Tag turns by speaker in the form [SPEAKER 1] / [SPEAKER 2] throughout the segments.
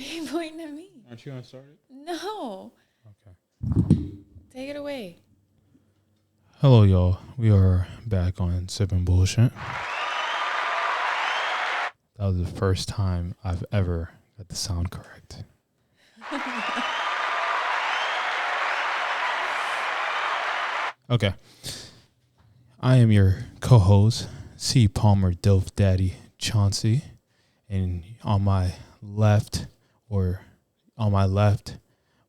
[SPEAKER 1] you pointing at me?
[SPEAKER 2] Aren't you gonna start it?
[SPEAKER 1] No.
[SPEAKER 2] Okay.
[SPEAKER 1] Take it away.
[SPEAKER 2] Hello, y'all. We are back on Sipping Bullshit. That was the first time I've ever got the sound correct. Okay. I am your co-host, C. Palmer Dilf Daddy Chauncey. And on my left,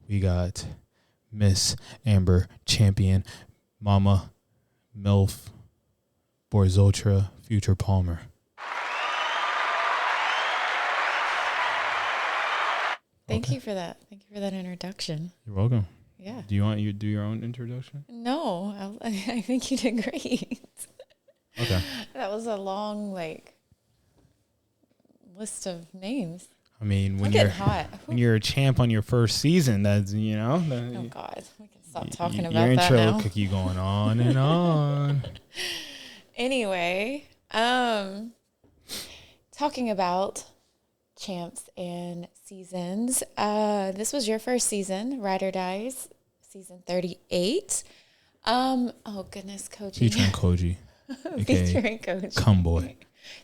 [SPEAKER 2] we got Miss Amber Champion, Mama MILF Borzultra Future Palmer.
[SPEAKER 1] Thank you for that. Thank you for that introduction.
[SPEAKER 2] You're welcome.
[SPEAKER 1] Yeah.
[SPEAKER 2] Do you want you to do your own introduction?
[SPEAKER 1] No, I think you did great.
[SPEAKER 2] Okay.
[SPEAKER 1] That was a long, list of names.
[SPEAKER 2] I mean,
[SPEAKER 1] I'm getting hot.
[SPEAKER 2] when you're a champ on your first season, that's,
[SPEAKER 1] Oh, God. We can stop talking about
[SPEAKER 2] your
[SPEAKER 1] that
[SPEAKER 2] intro
[SPEAKER 1] now.
[SPEAKER 2] could keep going on and on.
[SPEAKER 1] Anyway, talking about champs and seasons. This was your first season, Ride or Dies, season 38. Oh goodness, Koji.
[SPEAKER 2] Featuring Koji.
[SPEAKER 1] Featuring Koji.
[SPEAKER 2] Come boy.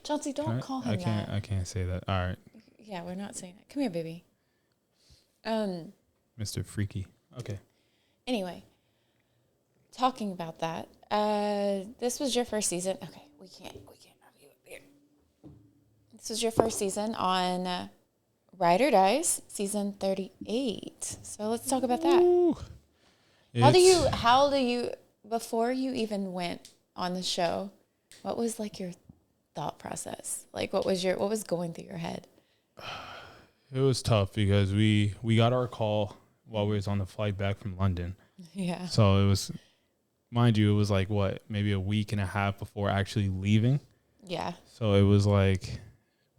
[SPEAKER 1] Chauncey, don't call him that.
[SPEAKER 2] I can't say that. All right.
[SPEAKER 1] Yeah, we're not saying that. Come here, baby.
[SPEAKER 2] Mr. Freaky. Okay.
[SPEAKER 1] Anyway, talking about that. This was your first season. Okay, we can't have you up here. This was your first season on Ride or Dies, season 38. So let's talk about that.
[SPEAKER 2] Ooh.
[SPEAKER 1] How do you, before you even went on the show, what was your thought process? What was going through your head?
[SPEAKER 2] It was tough because we got our call while we was on the flight back from London.
[SPEAKER 1] Yeah.
[SPEAKER 2] So it was, mind you, it was maybe a week and a half before actually leaving.
[SPEAKER 1] Yeah.
[SPEAKER 2] So it was I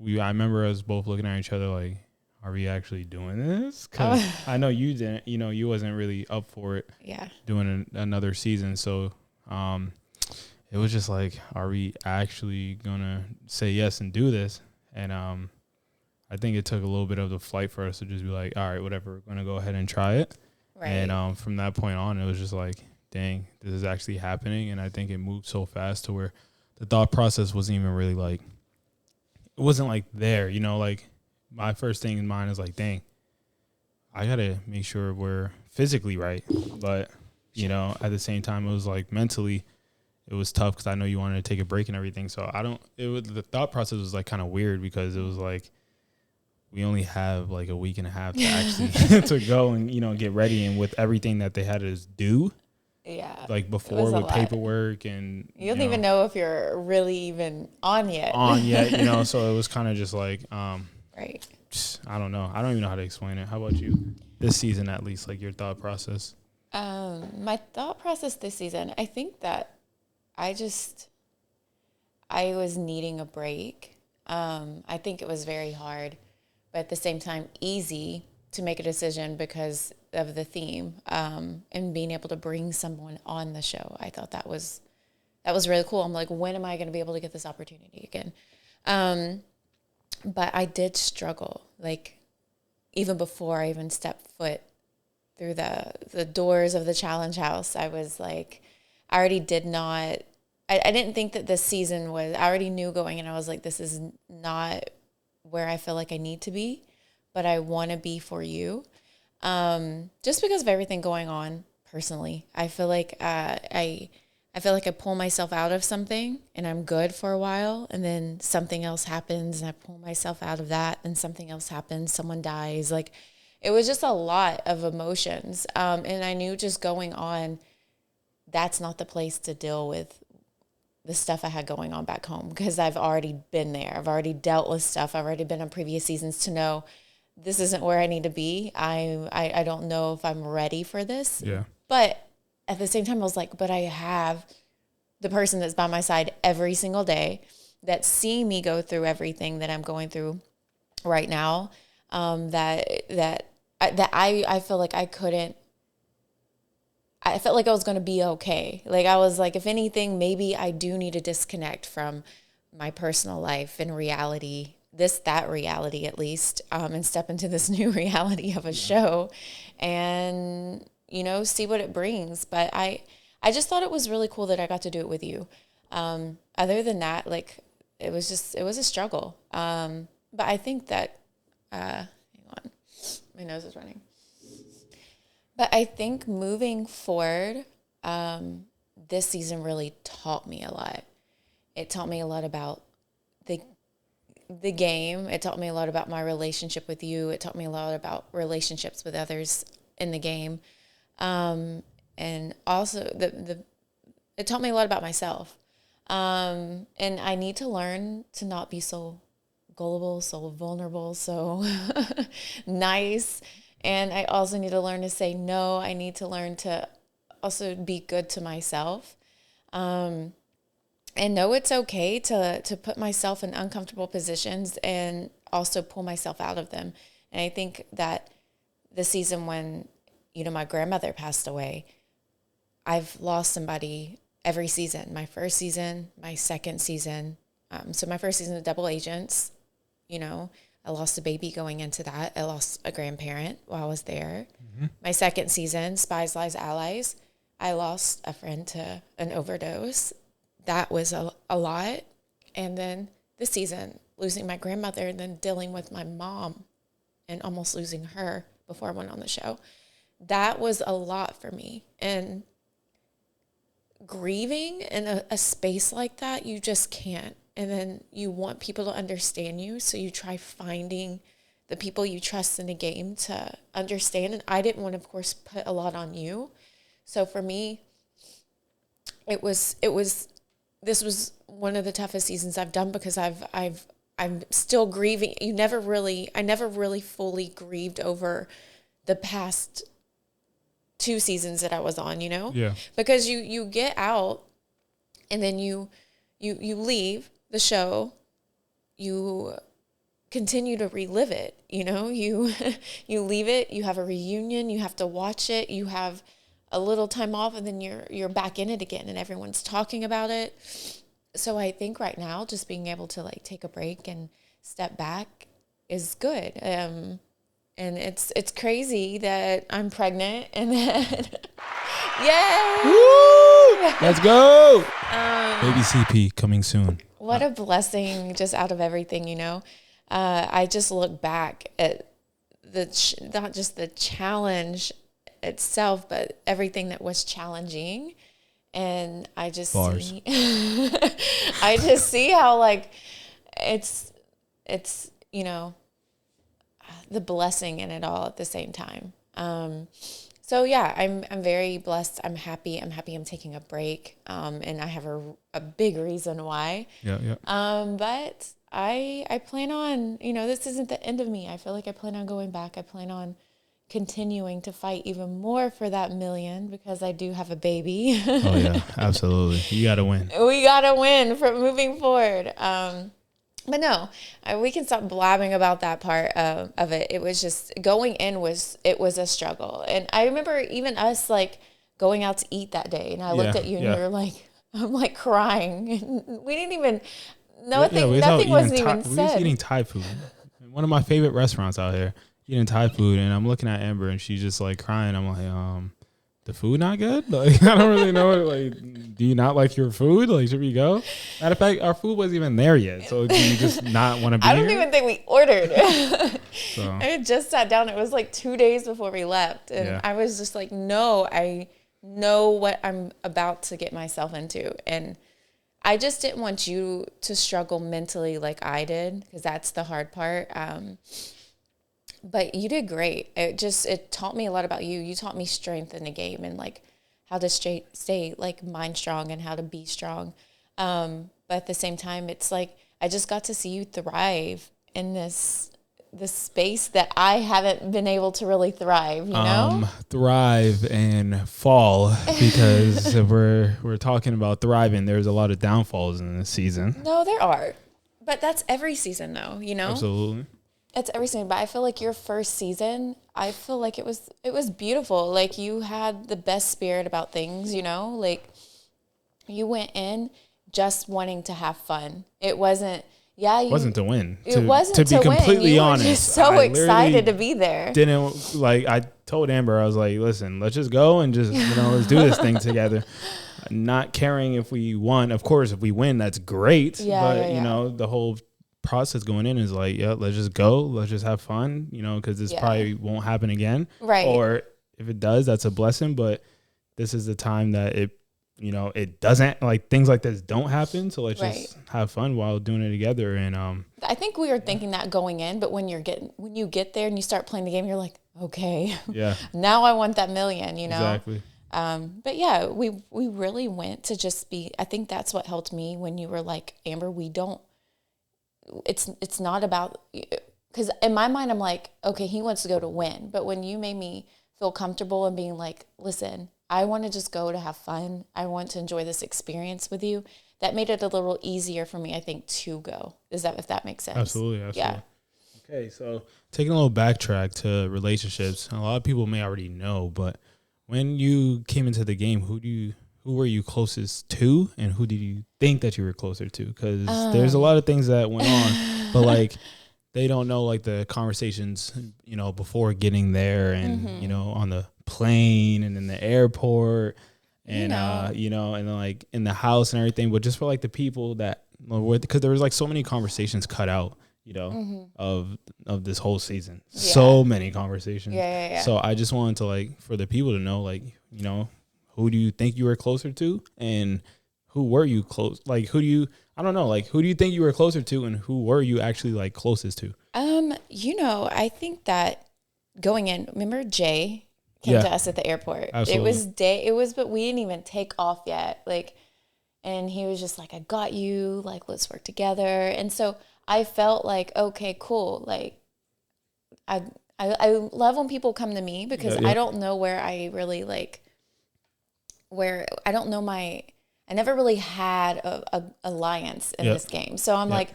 [SPEAKER 2] remember us both looking at each other are we actually doing this? Because I know you didn't, you wasn't really up for it.
[SPEAKER 1] Yeah.
[SPEAKER 2] Doing another season. So it was just are we actually going to say yes and do this? And I think it took a little bit of the flight for us to just be all right, whatever, we're going to go ahead and try it.
[SPEAKER 1] Right.
[SPEAKER 2] And from that point on, it was just dang, this is actually happening. And I think it moved so fast to where the thought process wasn't even really it wasn't there, my first thing in mind is dang, I got to make sure we're physically right. But, at the same time, it was mentally, it was tough because I know you wanted to take a break and everything. So the thought process was kind of weird because it was we only have a week and a half to actually to go and, get ready. And with everything that they had us do.
[SPEAKER 1] Yeah.
[SPEAKER 2] Before with paperwork and.
[SPEAKER 1] You don't even know if you're really even on yet.
[SPEAKER 2] So it was kind of just right. I don't know. I don't even know how to explain it. How about you? This season, at least, your thought process.
[SPEAKER 1] My thought process this season, I think that I was needing a break. I think it was very hard, but at the same time, easy to make a decision because of the theme, and being able to bring someone on the show. I thought that was really cool. I'm when am I going to be able to get this opportunity again? But I did struggle, even before I even stepped foot through the doors of the challenge house. I was I already did not, I didn't think that this season was, I already knew going in, I was this is not where I feel I need to be, but I want to be for you. Just because of everything going on personally, I feel I feel I pull myself out of something and I'm good for a while, and then something else happens and I pull myself out of that, and something else happens, someone dies. It was just a lot of emotions. And I knew just going on, that's not the place to deal with the stuff I had going on back home, because I've already been there. I've already dealt with stuff. I've already been on previous seasons to know this isn't where I need to be. I don't know if I'm ready for this.
[SPEAKER 2] Yeah.
[SPEAKER 1] But at the same time, I was but I have the person that's by my side every single day that see me go through everything that I'm going through right now. That I feel I couldn't. I felt I was going to be okay. I was if anything, maybe I do need to disconnect from my personal life and reality that reality at least, and step into this new reality of a show and, you know, see what it brings. But I just thought it was really cool that I got to do it with you. Other than that, like, it was a struggle. But I think that, hang on, my nose is running. But I think moving forward, this season really taught me a lot. It taught me a lot about the game. It taught me a lot about my relationship with you. It taught me a lot about relationships with others in the game. And also it taught me a lot about myself. And I need to learn to not be so gullible, so vulnerable, so nice. And I also need to learn to say no. I need to learn to also be good to myself. And know it's okay to put myself in uncomfortable positions and also pull myself out of them. And I think that the season when, you know, my grandmother passed away, I've lost somebody every season. My first season, my second season. So my first season of Double Agents, you know, I lost a baby going into that. I lost a grandparent while I was there. Mm-hmm. My second season, Spies, Lies, Allies, I lost a friend to an overdose. That was a lot. And then this season, losing my grandmother and then dealing with my mom and almost losing her before I went on the show. That was a lot for me. And grieving in a space like that, you just can't. And then you want people to understand you. So you try finding the people you trust in the game to understand. And I didn't want to, of course, put a lot on you. So for me, this was one of the toughest seasons I've done because I'm still grieving. I never really fully grieved over the past 2 seasons that I was on, you know?
[SPEAKER 2] Yeah.
[SPEAKER 1] Because you get out and then you leave the show, you continue to relive it, you know? You leave it, you have a reunion, you have to watch it, you have a little time off, and then you're back in it again and everyone's talking about it. So I think right now just being able to like take a break and step back is good. And it's crazy that I'm pregnant and that yay!
[SPEAKER 2] Woo! Let's go. Baby CP coming soon.
[SPEAKER 1] What a blessing just out of everything, you know. I just look back at not just the challenge itself, but everything that was challenging, and I just see, I just see how like it's you know, the blessing in it all at the same time. So yeah, I'm very blessed. I'm happy. I'm taking a break. And I have a big reason why.
[SPEAKER 2] Yeah.
[SPEAKER 1] But I plan on, you know, this isn't the end of me. I feel like I plan on going back. I plan on continuing to fight even more for that million because I do have a baby.
[SPEAKER 2] Oh yeah, absolutely. You got to win.
[SPEAKER 1] We got to win for moving forward. But no, we can stop blabbing about that part of it. It was just going in it was a struggle. And I remember even us like going out to eat that day and I looked at you and you were like, I'm like crying. We didn't even, nothing wasn't even said.
[SPEAKER 2] We was eating Thai food. One of my favorite restaurants out here. Eating Thai food, and I'm looking at Amber, and she's just like crying. I'm like, the food not good? Like, I don't really know. Like, do you not like your food? Like, should we go? Matter of fact, our food wasn't even there yet. So do you just not want to be here?
[SPEAKER 1] I don't even think we ordered. So. I had just sat down. It was like 2 days before we left, and I was just like, no, I know what I'm about to get myself into, and I just didn't want you to struggle mentally like I did, because that's the hard part. But you did great. It taught me a lot about you. You taught me strength in the game and like how to stay like mind strong and how to be strong. But at the same time, it's like I just got to see you thrive in this space that I haven't been able to really thrive, you know?
[SPEAKER 2] Thrive and fall, because if we're talking about thriving, there's a lot of downfalls in this season.
[SPEAKER 1] No, there are. But that's every season though, you know?
[SPEAKER 2] Absolutely.
[SPEAKER 1] It's every season, but I feel like your first season, I feel like it was beautiful. Like you had the best spirit about things, you know? Like you went in just wanting to have fun. It wasn't, Yeah,
[SPEAKER 2] wasn't to win.
[SPEAKER 1] It wasn't to
[SPEAKER 2] be completely
[SPEAKER 1] win.
[SPEAKER 2] honest.
[SPEAKER 1] You were just so excited to be there.
[SPEAKER 2] Didn't like. I told Amber, I was like, "Listen, let's just go and just let's do this thing together." Not caring if we won. Of course, if we win, that's great. But the whole process going in is like, yeah, let's just go. Let's just have fun. Because this probably won't happen again.
[SPEAKER 1] Right.
[SPEAKER 2] Or if it does, that's a blessing. But this is the time that it doesn't, like, things like this don't happen. So let's just have fun while doing it together. And
[SPEAKER 1] I think we were thinking that going in, but when you get there and you start playing the game, you're like, okay, now I want that million,
[SPEAKER 2] Exactly.
[SPEAKER 1] But yeah, we really went to just be, I think that's what helped me when you were like, Amber, it's not about, because in my mind, I'm like, okay, he wants to go to win. But when you made me feel comfortable and being like, listen, I want to just go to have fun. I want to enjoy this experience with you. That made it a little easier for me, I think, to go. If that makes sense?
[SPEAKER 2] Absolutely.
[SPEAKER 1] Yeah.
[SPEAKER 2] Okay, so taking a little backtrack to relationships, a lot of people may already know, but when you came into the game, who were you closest to, and who did you think that you were closer to? Because there's a lot of things that went on, but like they don't know like the conversations, before getting there, and on the plane and in the airport, and and then like in the house and everything. But just for like the people that, because there was like so many conversations cut out, of this whole season, so many conversations.
[SPEAKER 1] Yeah.
[SPEAKER 2] So I just wanted to, like, for the people to know, like, who do you think you were closer to, and who were you close? Like, who do you think you were closer to, and who were you actually like closest to?
[SPEAKER 1] I think that going in, remember Jay came to us at the airport.
[SPEAKER 2] Absolutely.
[SPEAKER 1] But we didn't even take off yet. Like, and he was just like, I got you, like, let's work together. And so I felt like, okay, cool. Like, I love when people come to me, because I don't know where I really I never really had a alliance in this game. So I'm like,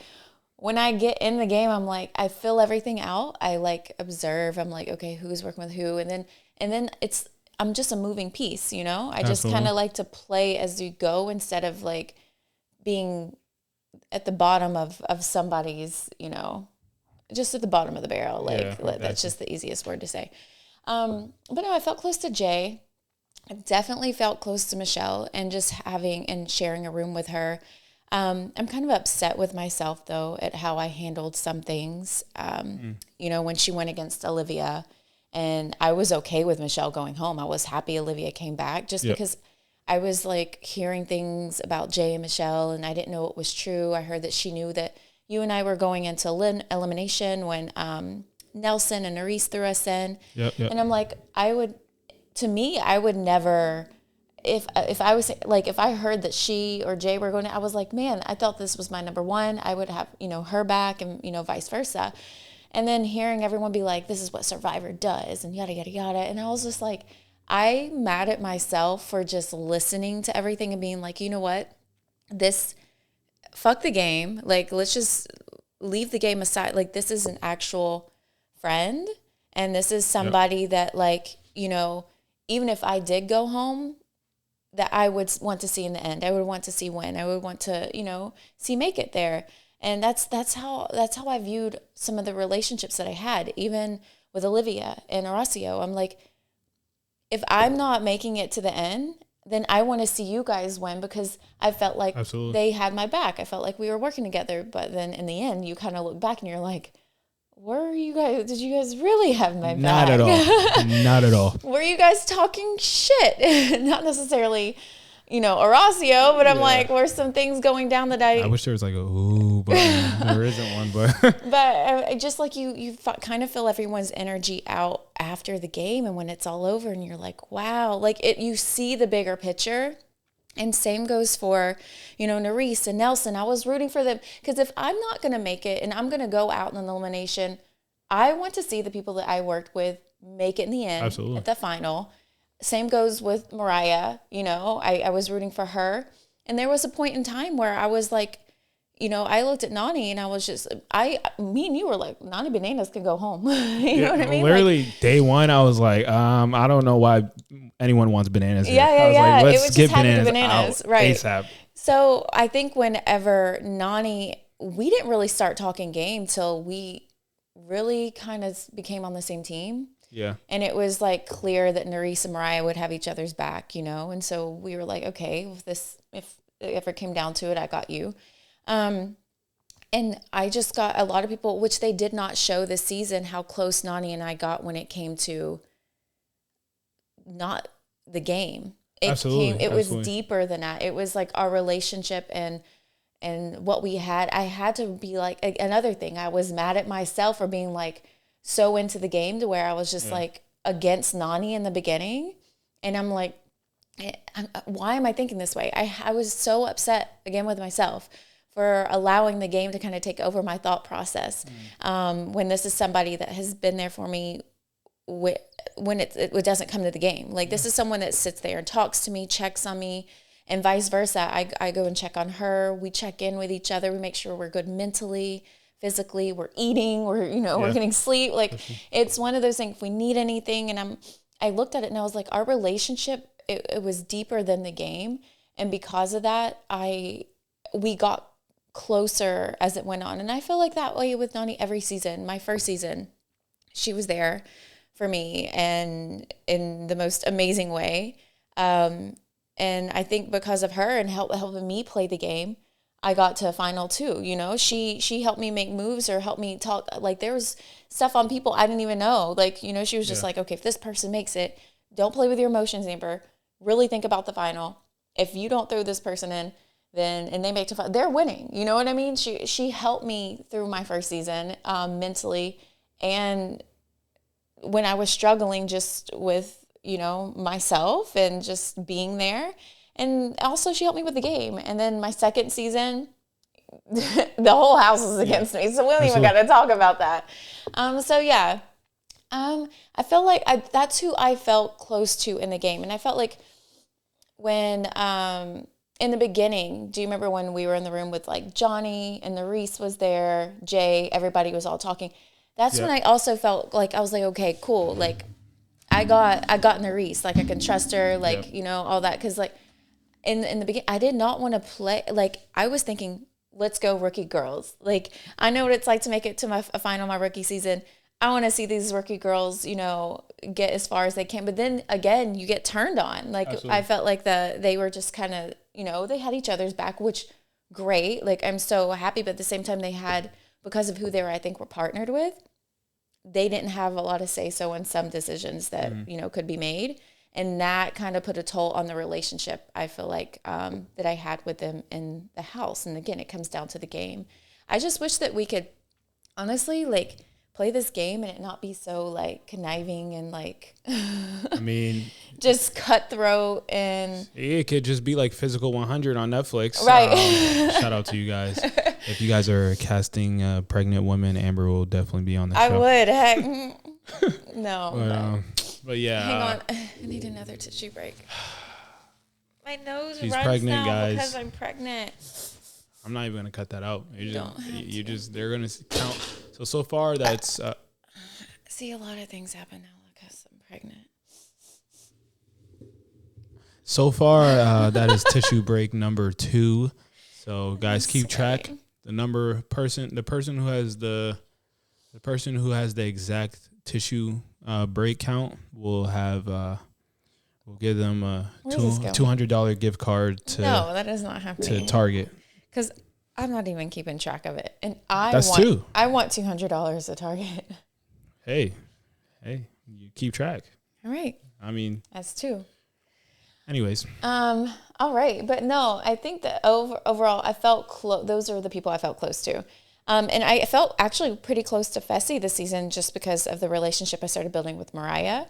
[SPEAKER 1] when I get in the game, I'm like, I fill everything out. I like observe. I'm like, okay, who's working with who? And then I'm just a moving piece, I just kind of like to play as you go, instead of like being at the bottom of somebody's, just at the bottom of the barrel. Like, that's just the easiest word to say. But no, I felt close to Jay. I definitely felt close to Michelle, and just having and sharing a room with her. I'm kind of upset with myself, though, at how I handled some things. When she went against Olivia, and I was okay with Michelle going home. I was happy Olivia came back, just because I was like hearing things about Jay and Michelle, and I didn't know it was true. I heard that she knew that you and I were going into elimination when Nelson and Narice threw us in. And I'm like, I would never, if I heard that she or Jay were going to, I was like, man, I thought this was my number one. I would have, her back, and, vice versa. And then hearing everyone be like, this is what Survivor does, and yada, yada, yada. And I was just like, I'm mad at myself for just listening to everything and being like, you know what? Fuck the game. Like, let's just leave the game aside. Like, this is an actual friend, and this is somebody that, like, even if I did go home, that I would want to see in the end. I would want to see win. I would want to, see make it there. And that's how I viewed some of the relationships that I had, even with Olivia and Horacio. I'm like, if I'm not making it to the end, then I want to see you guys win, because I felt like they had my back. I felt like we were working together. But then in the end, you kind of look back and you're like, did you guys really have my back?
[SPEAKER 2] Not at all. Not at all.
[SPEAKER 1] Were you guys talking shit? Not necessarily, Horacio, but I'm like, were some things going down that
[SPEAKER 2] I wish there was like a ooh, but there isn't one.
[SPEAKER 1] But just like you kind of feel everyone's energy out after the game, and when it's all over, and you're like, wow, like you see the bigger picture. And same goes for, Narice and Nelson. I was rooting for them, because if I'm not going to make it and I'm going to go out in an elimination, I want to see the people that I worked with make it in the end.
[SPEAKER 2] Absolutely.
[SPEAKER 1] At the final. Same goes with Mariah. I was rooting for her. And there was a point in time where I was like, I looked at Nany, and I was just, me and you were like, Nany Bananas can go home. you know what I mean?
[SPEAKER 2] Literally day one, I was like, I don't know why anyone wants bananas here.
[SPEAKER 1] Yeah.
[SPEAKER 2] Like,
[SPEAKER 1] let's get bananas out
[SPEAKER 2] right. ASAP.
[SPEAKER 1] So I think whenever Nany we didn't really start talking game till we really kind of became on the same team.
[SPEAKER 2] Yeah.
[SPEAKER 1] And it was like clear that Nerys and Mariah would have each other's back, you know? And so we were like, okay, if it ever came down to it, I got you. And I just got a lot of people, which they did not show this season, how close Nany and I got when it came to not the game. It was deeper than that. It was like our relationship and what we had. I had to be like, another thing, I was mad at myself for being like so into the game to where I was just like against Nany in the beginning. And I'm like, why am I thinking this way? I was so upset again with myself for allowing the game to kind of take over my thought process. When this is somebody that has been there for me when it doesn't come to the game. Like this is someone that sits there and talks to me, checks on me, and vice versa. I go and check on her. We check in with each other. We make sure we're good mentally, physically. We're eating. We're getting sleep. Like it's one of those things. If we need anything, and I looked at it and I was like, our relationship, it was deeper than the game, and because of that, we got closer as it went on. And I feel like that way with Nany every season. My first season, she was there for me and in the most amazing way. And I think because of her and helping me play the game, I got to a final too. You know, she helped me make moves or helped me talk. Like there was stuff on people I didn't even know. Like, you know, she was just like, okay, if this person makes it, don't play with your emotions, Amber. Really think about the final. If you don't throw this person in, then and they make to they're winning. You know what I mean? She helped me through my first season mentally, and when I was struggling just with, you know, myself and just being there. And also she helped me with the game. And then my second season, the whole house was against me. So we don't even got to talk about that. I felt like that's who I felt close to in the game. And I felt like when, in the beginning, do you remember when we were in the room with like Johnny and Nerys was there, Jay, everybody was all talking. That's when I also felt like, I was like, okay, cool. Like I got Nerys, like I can trust her, like, you know, all that. Cause like in the beginning, I did not want to play. Like I was thinking, let's go rookie girls. Like I know what it's like to make it to a final, my rookie season. I want to see these rookie girls, you know, get as far as they can. But then again, you get turned on. Like I felt like they were just kind of, you know, they had each other's back, which great. Like I'm so happy. But at the same time they had, because of who they were, I think were partnered with, they didn't have a lot of say-so in some decisions that, you know, could be made. And that kind of put a toll on the relationship, I feel like, that I had with them in the house. And again, it comes down to the game. I just wish that we could honestly, like, play this game and it not be so, like, conniving and, like,
[SPEAKER 2] I mean,
[SPEAKER 1] just cutthroat. And
[SPEAKER 2] it could just be like Physical 100 on Netflix.
[SPEAKER 1] Right.
[SPEAKER 2] Shout out to you guys. If you guys are casting pregnant women, Amber will definitely be on the show.
[SPEAKER 1] I would. Heck, no.
[SPEAKER 2] But yeah.
[SPEAKER 1] Hang on. I need another tissue break. My nose
[SPEAKER 2] she's
[SPEAKER 1] runs
[SPEAKER 2] pregnant,
[SPEAKER 1] now
[SPEAKER 2] guys.
[SPEAKER 1] because I'm pregnant.
[SPEAKER 2] I'm not even gonna cut that out. They're gonna count. So far that's.
[SPEAKER 1] See, a lot of things happen now because I'm pregnant.
[SPEAKER 2] So far, that is tissue break number 2. So guys, keep track. The person who has the exact tissue break count will have we'll give them a $200 gift card to.
[SPEAKER 1] No, that is not happening.
[SPEAKER 2] To Target.
[SPEAKER 1] Because I'm not even keeping track of it, and I want $200 to Target.
[SPEAKER 2] Hey, you keep track.
[SPEAKER 1] All right.
[SPEAKER 2] I mean,
[SPEAKER 1] that's 2.
[SPEAKER 2] Anyways.
[SPEAKER 1] All right, but no, I think that overall, I felt close. Those are the people I felt close to. And I felt actually pretty close to Fessy this season just because of the relationship I started building with Mariah.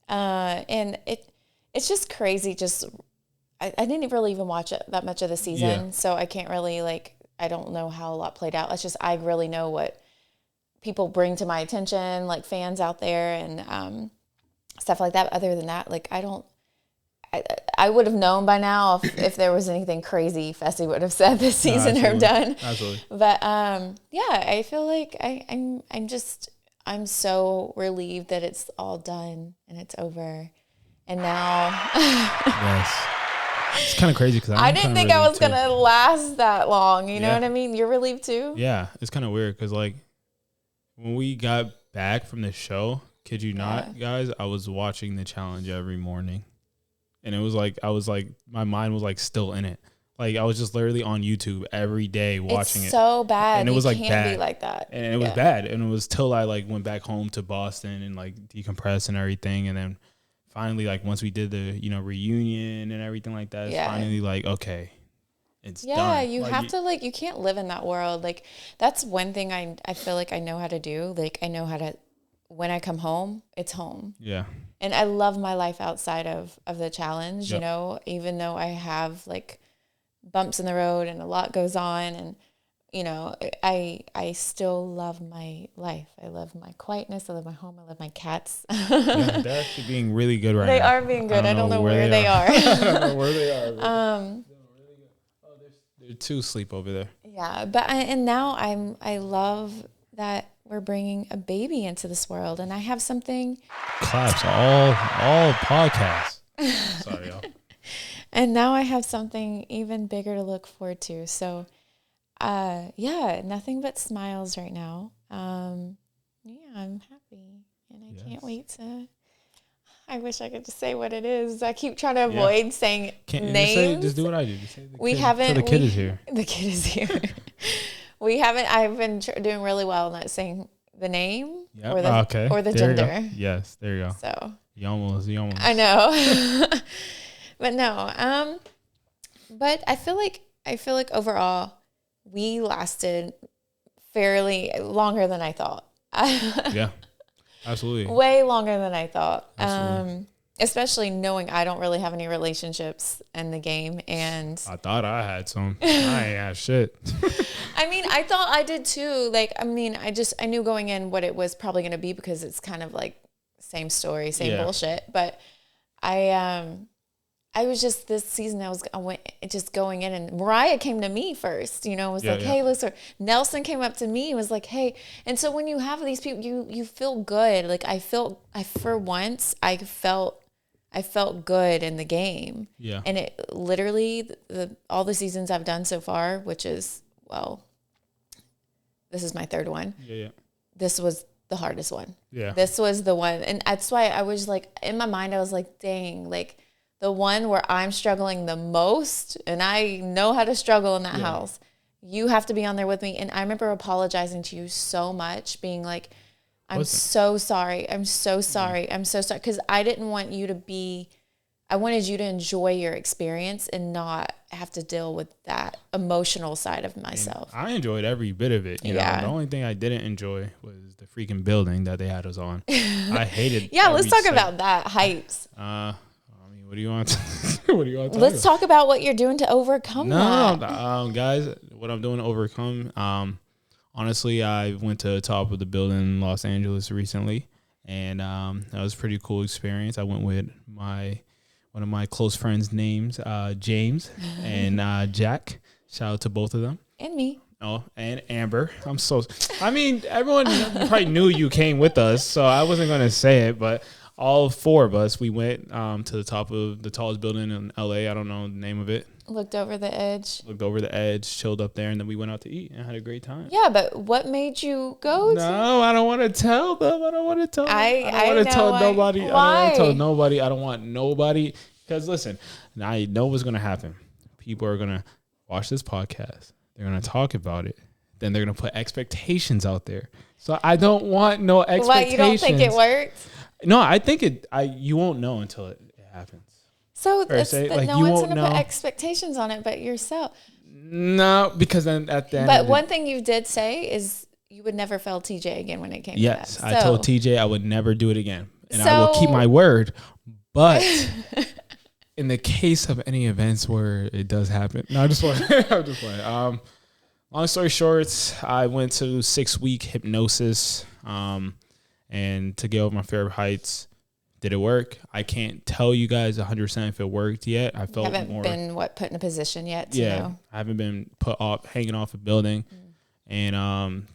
[SPEAKER 1] And it's just crazy. I didn't really even watch it that much of the season, so I can't really, like, I don't know how a lot played out. It's just, I really know what people bring to my attention, like fans out there and stuff like that. Other than that, like, I would have known by now if there was anything crazy Fessy would have said this season or done. Absolutely. But I feel like I'm so relieved that it's all done and it's over. And now
[SPEAKER 2] yes. It's kind of crazy because
[SPEAKER 1] I didn't think I was going to last that long. You know what I mean? You're relieved too?
[SPEAKER 2] Yeah. It's kind of weird because, like, when we got back from the show, kid you not, guys, I was watching the challenge every morning. And it was like, my mind was like still in it. Like I was just literally on YouTube every day watching it.
[SPEAKER 1] It's so bad.
[SPEAKER 2] And it was like
[SPEAKER 1] can't
[SPEAKER 2] bad.
[SPEAKER 1] Be like that.
[SPEAKER 2] And it was bad. And it was till I like went back home to Boston and like decompress and everything. And then finally, like once we did the, reunion and everything like that, it's finally like, okay, it's done.
[SPEAKER 1] Yeah, you have to like, you can't live in that world. Like that's one thing I feel like I know how to do. Like I know how to, when I come home, it's home.
[SPEAKER 2] Yeah.
[SPEAKER 1] And I love my life outside of the challenge, even though I have like bumps in the road and a lot goes on. And, I still love my life. I love my quietness. I love my home. I love my cats.
[SPEAKER 2] Yeah, they're actually being really good right now.
[SPEAKER 1] They are being good. I don't know where they are.
[SPEAKER 2] I don't know where they are. There's two sleep over there.
[SPEAKER 1] Yeah. But now I love that we're bringing a baby into this world, and I have something.
[SPEAKER 2] Claps all podcasts. Sorry, y'all.
[SPEAKER 1] And now I have something even bigger to look forward to. So, nothing but smiles right now. I'm happy, and I can't wait to. I wish I could just say what it is. I keep trying to avoid saying names.
[SPEAKER 2] Just do what I do. Just say
[SPEAKER 1] the
[SPEAKER 2] kid is here.
[SPEAKER 1] The kid is here. I've been doing really well not saying the name or the gender.
[SPEAKER 2] Yes, there you go.
[SPEAKER 1] So
[SPEAKER 2] you almost.
[SPEAKER 1] I know, but no. But I feel like overall we lasted fairly longer than I thought.
[SPEAKER 2] Yeah, absolutely.
[SPEAKER 1] Way longer than I thought. Especially knowing I don't really have any relationships in the game, and
[SPEAKER 2] I thought I had some. I ain't have shit.
[SPEAKER 1] I mean, I thought I did too. Like, I mean, I knew going in what it was probably going to be because it's kind of like same story, same bullshit. But I was just this season. I went just going in, and Mariah came to me first. Was like, hey, listen. Nelson came up to me and was like, hey. And so when you have these people, you feel good. Like for once I felt good in the game.
[SPEAKER 2] Yeah.
[SPEAKER 1] And it literally all the seasons I've done so far, which is this is my third one.
[SPEAKER 2] Yeah.
[SPEAKER 1] This was the hardest one.
[SPEAKER 2] Yeah.
[SPEAKER 1] This was the one, and that's why I was like in my mind I was like, dang, like the one where I'm struggling the most, and I know how to struggle in that house. You have to be on there with me. And I remember apologizing to you so much, being like, I'm so sorry. I'm so sorry. I'm so sorry. Because I didn't want you to I wanted you to enjoy your experience and not have to deal with that emotional side of myself.
[SPEAKER 2] And I enjoyed every bit of it. You know, the only thing I didn't enjoy was the freaking building that they had us on. I hated.
[SPEAKER 1] Let's talk about that. Heights.
[SPEAKER 2] What do you want? What do you want?
[SPEAKER 1] Let's talk about what you're doing to overcome that.
[SPEAKER 2] No, guys, what I'm doing to overcome. Honestly, I went to the top of the building in Los Angeles recently, and that was a pretty cool experience. I went with one of my close friends' names, James and Jack. Shout out to both of them.
[SPEAKER 1] And me.
[SPEAKER 2] Oh, and Amber. Everyone probably knew you came with us, so I wasn't going to say it, but all four of us, we went to the top of the tallest building in LA. I don't know the name of it.
[SPEAKER 1] Looked over the edge,
[SPEAKER 2] chilled up there, and then we went out to eat and had a great time.
[SPEAKER 1] Yeah, but what made you go?
[SPEAKER 2] No, I don't want to tell them. I don't want to tell them. I don't want to tell nobody.
[SPEAKER 1] Why?
[SPEAKER 2] I don't want to tell nobody. I don't want nobody. Because listen, I know what's going to happen. People are going to watch this podcast. They're going to talk about it. Then they're going to put expectations out there. So I don't want no expectations.
[SPEAKER 1] Why, you don't think it worked?
[SPEAKER 2] No, I think you won't know until it happens.
[SPEAKER 1] So no one's going to put expectations on it but yourself.
[SPEAKER 2] No, because then at the end.
[SPEAKER 1] But one thing you did say is you would never fail TJ again when it came to that.
[SPEAKER 2] Yes, I told TJ I would never do it again. And I will keep my word. But in the case of any events where it does happen. No, I'm just playing. Long story short, I went to 6-week hypnosis and to get over my fear of heights. Did it work? I can't tell you guys 100% if it worked yet. I felt
[SPEAKER 1] haven't been put in a position yet to know. I
[SPEAKER 2] haven't been hanging off a building and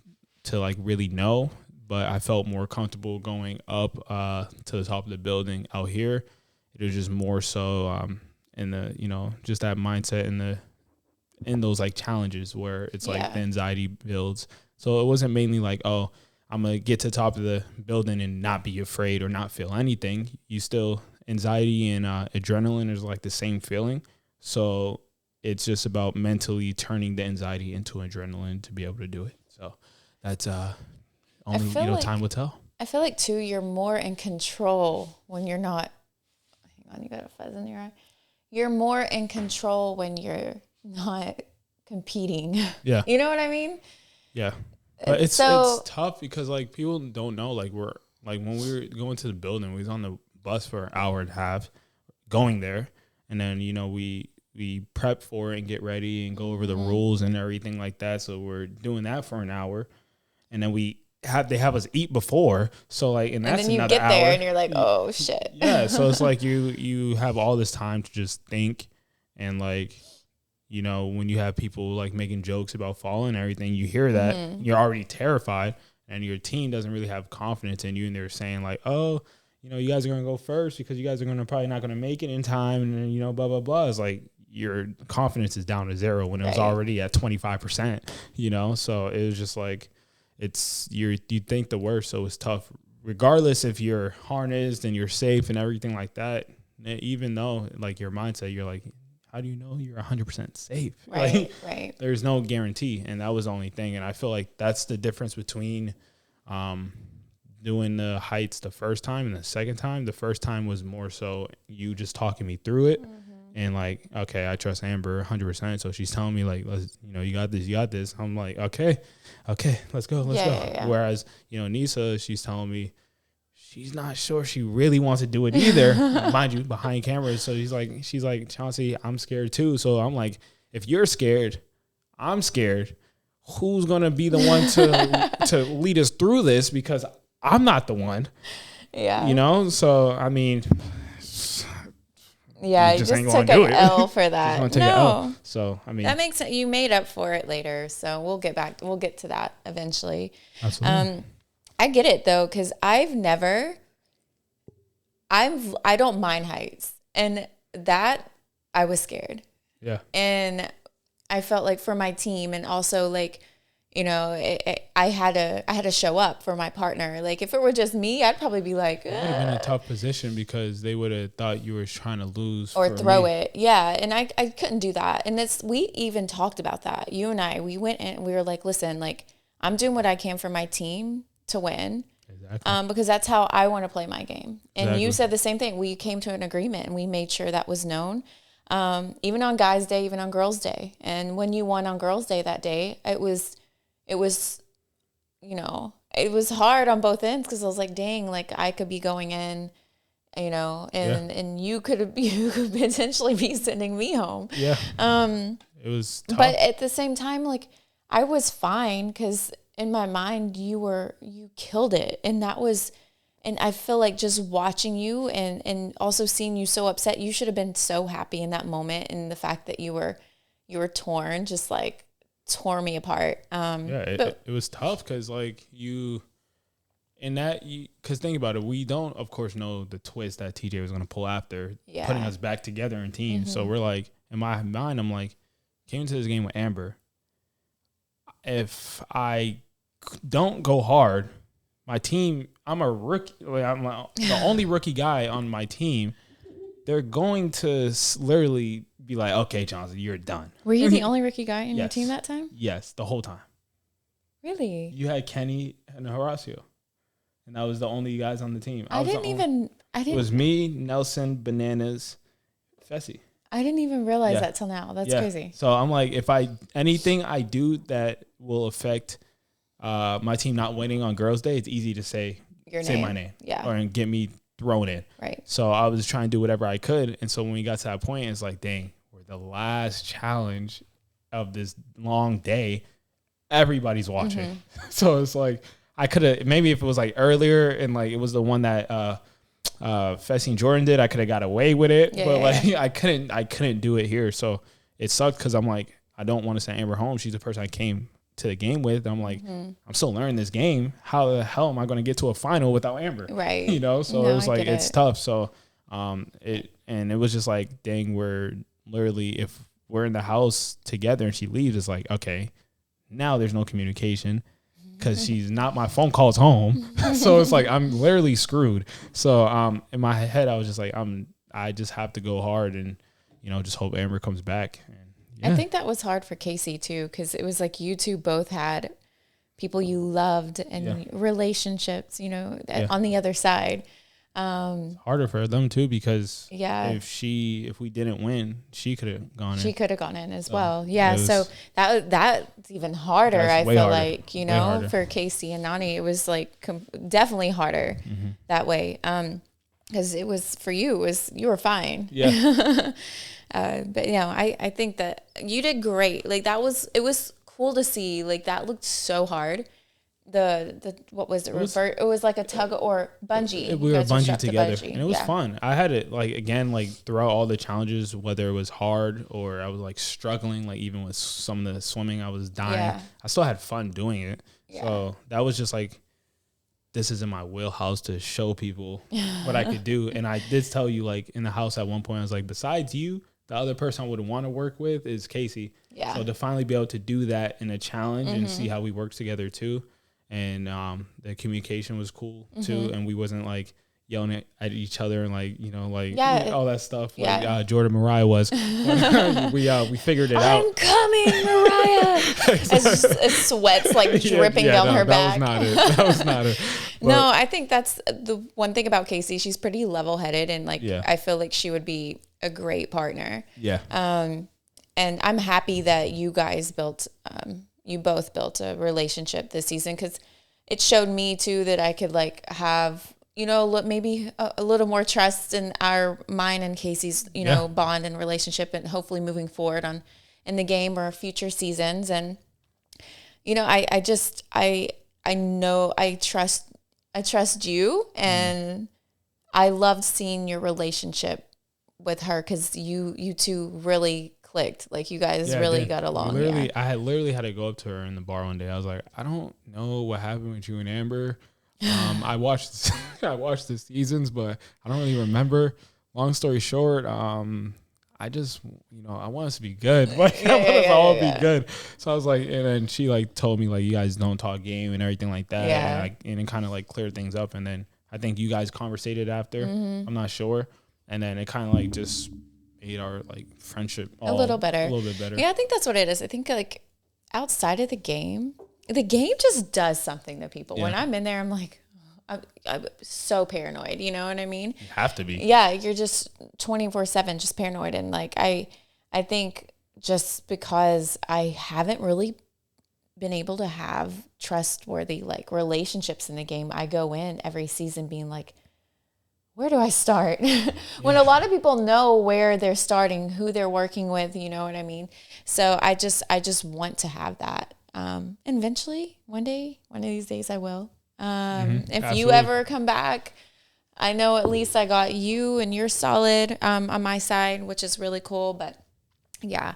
[SPEAKER 2] to like really know. But I felt more comfortable going up to the top of the building out here. It was just more so in the, you know, just that mindset in those like challenges where it's like the anxiety builds. So it wasn't mainly like, oh, I'm going to get to the top of the building and not be afraid or not feel anything. You still, anxiety and adrenaline is like the same feeling. So it's just about mentally turning the anxiety into adrenaline to be able to do it. So that's only, you know, time will tell.
[SPEAKER 1] I feel like too, you're more in control when you're not, hang on, you got a fuzz in your eye. You're more in control when you're not competing.
[SPEAKER 2] Yeah.
[SPEAKER 1] You know what I mean?
[SPEAKER 2] Yeah. But it's tough because like people don't know, like we're like when we were going to the building, we was on the bus for an hour and a half going there. And then, you know, we prep for it and get ready and go over the rules and everything like that. So we're doing that for an hour. And then they have us eat before. So like, and that's another hour. And then you get there
[SPEAKER 1] and you're like, oh shit.
[SPEAKER 2] Yeah. So it's like you have all this time to just think and like, you know, when you have people like making jokes about falling and everything, you hear that, you're already terrified and your team doesn't really have confidence in you. And they're saying like, oh, you know, you guys are going to go first because you guys are probably not going to make it in time. And then, you know, blah, blah, blah. It's like your confidence is down to zero when it was already at 25%, you know? So it was just like, you think the worst. So it's tough regardless if you're harnessed and you're safe and everything like that. Even though like your mindset, you're like, how do you know you're 100% safe?
[SPEAKER 1] Right,
[SPEAKER 2] like, right. There's no guarantee. And that was the only thing. And I feel like that's the difference between doing the heights the first time and the second time. The first time was more so you just talking me through it. And like, okay, I trust Amber 100%. So she's telling me like, let's, you know, you got this. I'm like, okay, let's go. Yeah. Whereas, you know, Nisa, she's telling me, she's not sure she really wants to do it either, mind you, behind cameras. So she's like, Chauncey, I'm scared too. So I'm like, if you're scared, I'm scared. Who's going to be the one to lead us through this? Because I'm not the one. Yeah. You know? So, I mean.
[SPEAKER 1] Yeah, you just took an L for that. No.
[SPEAKER 2] So, I mean.
[SPEAKER 1] That makes it, you made up for it later. So we'll get to that eventually.
[SPEAKER 2] Absolutely.
[SPEAKER 1] I get it though, because I don't mind heights, and that I was scared.
[SPEAKER 2] Yeah.
[SPEAKER 1] And I felt like for my team, and also like, you know, I had to show up for my partner. Like if it were just me, I'd probably be like,
[SPEAKER 2] it would have been a tough position because they would have thought you were trying to lose
[SPEAKER 1] or throw it. Yeah. And I couldn't do that. And we even talked about that. You and I, we went and we were like, listen, like I'm doing what I can for my team to win. Exactly. Because that's how I want to play my game. And you said the same thing. We came to an agreement and we made sure that was known. Even on guys' day, even on girls' day. And when you won on girls' day that day, it was, you know, it was hard on both ends because I was like, dang, like I could be going in, you know, and you could potentially be sending me home.
[SPEAKER 2] Yeah. It was tough.
[SPEAKER 1] But at the same time, like I was fine because in my mind, you killed it. And I feel like just watching you and also seeing you so upset, you should have been so happy in that moment. And the fact that you were torn, just like tore me apart.
[SPEAKER 2] It was tough because like because think about it, we don't of course know the twist that TJ was going to pull after putting us back together in teams. So we're like, in my mind, I'm like, came into this game with Amber. If I don't go hard, my team, I'm a rookie. I'm the only rookie guy on my team. They're going to literally be like, okay, Johnson, you're done.
[SPEAKER 1] Were you the only rookie guy in your team that time?
[SPEAKER 2] Yes, the whole time.
[SPEAKER 1] Really?
[SPEAKER 2] You had Kenny and Horacio. And that was the only guys on the team. It was me, Nelson, Bananas, Fessy.
[SPEAKER 1] I didn't even realize that till now. That's crazy.
[SPEAKER 2] So I'm like, anything I do that will affect my team not winning on Girls' Day, it's easy to say my name. Yeah. Or get me thrown in.
[SPEAKER 1] Right.
[SPEAKER 2] So I was trying to do whatever I could. And so when we got to that point, it's like, dang, we're the last challenge of this long day. Everybody's watching. So it's like, I could have, maybe if it was like earlier and like it was the one that Fessy and Jordan did, I could have got away with it. I couldn't do it here. So it sucked because I'm like, I don't want to send Amber home. She's the person I came to the game with. I'm like, I'm still learning this game. How the hell am I going to get to a final without Amber?
[SPEAKER 1] Right.
[SPEAKER 2] You know, so it was like, it's tough. So It was just like, dang, we're literally, if we're in the house together and she leaves, it's like, okay, now there's no communication because she's not, my phone calls home. So it's like, I'm literally screwed. So in my head, I was just like, I just have to go hard and, just hope Amber comes back. And,
[SPEAKER 1] I think that was hard for Casey too, because it was like you two both had people you loved and relationships, on the other side.
[SPEAKER 2] Harder for them too, because if we didn't win, she could have gone in.
[SPEAKER 1] She could have gone in as well. Yeah. So that's even harder. I feel harder. For Casey and Nany, it was like definitely harder that way. Because it was for you, you were fine. Yeah. But I think that you did great. Like it was cool to see. Like that looked so hard. What was it? It was like a tug or bungee.
[SPEAKER 2] We were bungee together, and it was fun. I had it throughout all the challenges, whether it was hard or I was like struggling, like even with some of the swimming, I was dying. Yeah. I still had fun doing it. Yeah. So that was just like, this is in my wheelhouse to show people what I could do. And I did tell you, like in the house at one point, I was like, besides you, the other person I would want to work with is Casey. Yeah. So to finally be able to do that in a challenge and see how we work together too. And the communication was cool too, and we wasn't like yelling at each other and all that stuff like Jordan Mariah was. we figured it out.
[SPEAKER 1] I'm coming, Mariah. As sweat's like dripping down her back.
[SPEAKER 2] That was not it. But,
[SPEAKER 1] no, I think that's the one thing about Casey. She's pretty level-headed, and I feel like she would be a great partner. Yeah. And I'm happy that you guys you both built a relationship this season, because it showed me too that I could have, maybe a little more trust in mine and Casey's, bond and relationship, and hopefully moving forward in the game or future seasons. And, I know I trust you, and I loved seeing your relationship with her, because you two really clicked. Like you guys really got along.
[SPEAKER 2] I literally had to go up to her in the bar one day. I was like, I don't know what happened with you and Amber. I watched the seasons, but I don't really remember. Long story short, I just I want us to be good. I want us all to be good. So I was like, and then she told me you guys don't talk game and everything like that. Yeah. And it kind of cleared things up. And then I think you guys conversated after. I'm not sure. And then it kind of just made our friendship
[SPEAKER 1] a little bit better.
[SPEAKER 2] Yeah,
[SPEAKER 1] I think that's what it is. I think outside of the game just does something to people. Yeah. When I'm in there, I'm like, I'm so paranoid. You know what I mean?
[SPEAKER 2] You have to be.
[SPEAKER 1] Yeah, you're just 24/7 just paranoid. And I think just because I haven't really been able to have trustworthy relationships in the game, I go in every season being like, where do I start? When a lot of people know where they're starting, who they're working with, you know what I mean? So I just want to have that. And eventually, one of these days I will. If
[SPEAKER 2] Absolutely.
[SPEAKER 1] You ever come back, I know at least I got you and you're solid on my side, which is really cool. But yeah.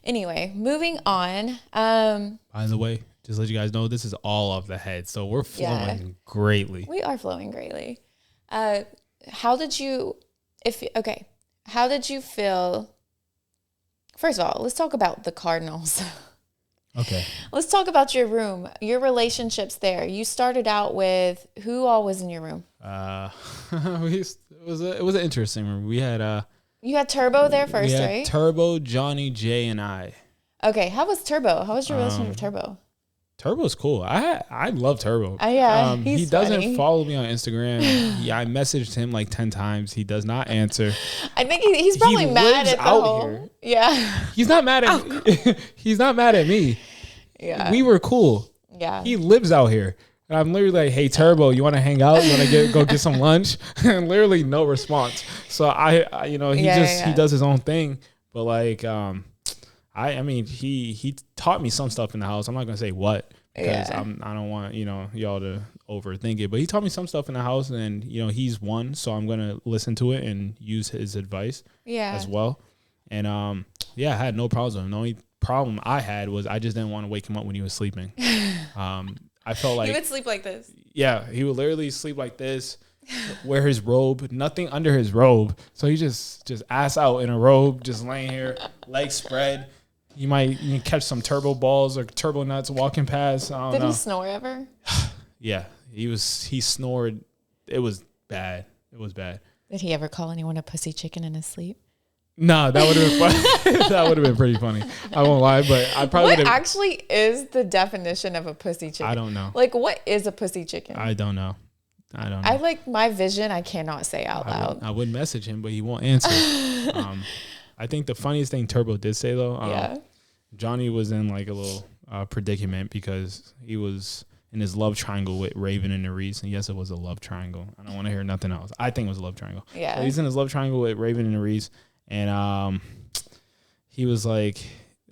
[SPEAKER 1] Anyway, moving on.
[SPEAKER 2] By the way, just to let you guys know, this is all off the head. So we're flowing greatly.
[SPEAKER 1] We are flowing greatly. How did you feel? First of all, let's talk about the Cardinals.
[SPEAKER 2] Okay.
[SPEAKER 1] Let's talk about your room, your relationships there. You started out with who all was in your room?
[SPEAKER 2] It was an interesting room. We had
[SPEAKER 1] you had Turbo there first, right?
[SPEAKER 2] Turbo, Johnny, Jay, and I.
[SPEAKER 1] Okay, how was Turbo? How was your relationship with Turbo?
[SPEAKER 2] Turbo's cool. I love Turbo.
[SPEAKER 1] Yeah,
[SPEAKER 2] he doesn't follow me on Instagram. I messaged him 10 times. He does not answer.
[SPEAKER 1] I think he's probably mad at the whole. Here. Yeah,
[SPEAKER 2] he's not mad at me. He's not mad at me. Yeah, we were cool. Yeah, he lives out here. And I'm literally like, hey, Turbo, you want to hang out? You want to go get some lunch? And literally no response. So he does his own thing. But I mean, he taught me some stuff in the house. I'm not gonna say what, because I don't want y'all to overthink it. But he taught me some stuff in the house, and he's one, so I'm gonna listen to it and use his advice as well. And I had no problems with him. The only problem I had was I just didn't want to wake him up when he was sleeping. I felt like
[SPEAKER 1] he would sleep like this.
[SPEAKER 2] Yeah, he would literally sleep like this. wear his robe, nothing under his robe. So he just ass out in a robe, just laying here, legs spread. You can catch some turbo balls or turbo nuts walking past. I don't know.
[SPEAKER 1] Did he snore ever?
[SPEAKER 2] Yeah, he snored. It was bad. It was bad.
[SPEAKER 1] Did he ever call anyone a pussy chicken in his sleep?
[SPEAKER 2] No, that would have been funny. That would have been pretty funny. I won't lie, but I probably
[SPEAKER 1] What
[SPEAKER 2] would have.
[SPEAKER 1] actually is the definition of a pussy chicken?
[SPEAKER 2] I don't know.
[SPEAKER 1] Like, what is a pussy chicken?
[SPEAKER 2] I don't know.
[SPEAKER 1] I like my vision. I cannot say out loud.
[SPEAKER 2] I would message him, but he won't answer. I think the funniest thing Turbo did say though, Johnny was in like a little predicament because he was in his love triangle with Raven and Narice. And yes, it was a love triangle. I don't want to hear nothing else. I think it was a love triangle.
[SPEAKER 1] Yeah.
[SPEAKER 2] So he's in his love triangle with Raven and Narice. And he was like,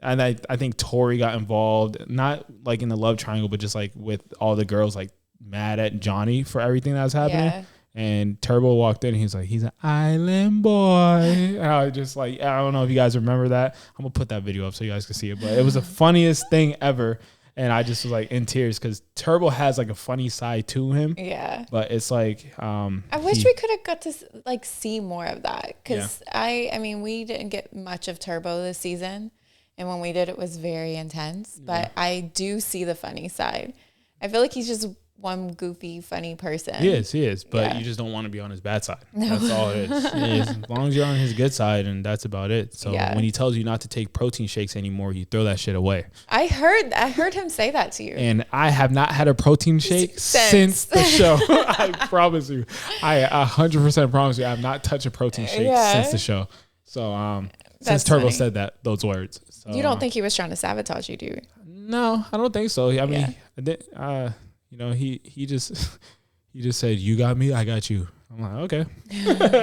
[SPEAKER 2] and I think Tori got involved, not like in the love triangle, but just like with all the girls like mad at Johnny for everything that was happening.
[SPEAKER 1] Yeah.
[SPEAKER 2] And Turbo walked in and he's like, he's an island boy. And I was just like, I don't know if you guys remember that. I'm going to put that video up so you guys can see it. But it was the funniest thing ever. And I just was like in tears because Turbo has like a funny side to him.
[SPEAKER 1] Yeah.
[SPEAKER 2] But it's like,
[SPEAKER 1] I wish we could have got to like see more of that because I mean, we didn't get much of Turbo this season. And when we did, it was very intense. But I do see the funny side. I feel like he's just one goofy, funny person.
[SPEAKER 2] He is. But you just don't want to be on his bad side. No. That's all it is. As long as you're on his good side, and that's about it. So when he tells you not to take protein shakes anymore, you throw that shit away.
[SPEAKER 1] I heard him say that to you.
[SPEAKER 2] And I have not had a protein shake since the show. I promise you. I 100% promise you I have not touched a protein shake since the show. So since Turbo said those words. So,
[SPEAKER 1] you don't think he was trying to sabotage you, do you?
[SPEAKER 2] No, I don't think so. I mean, I did, you know, he just said, you got me, I got you. I'm like, okay.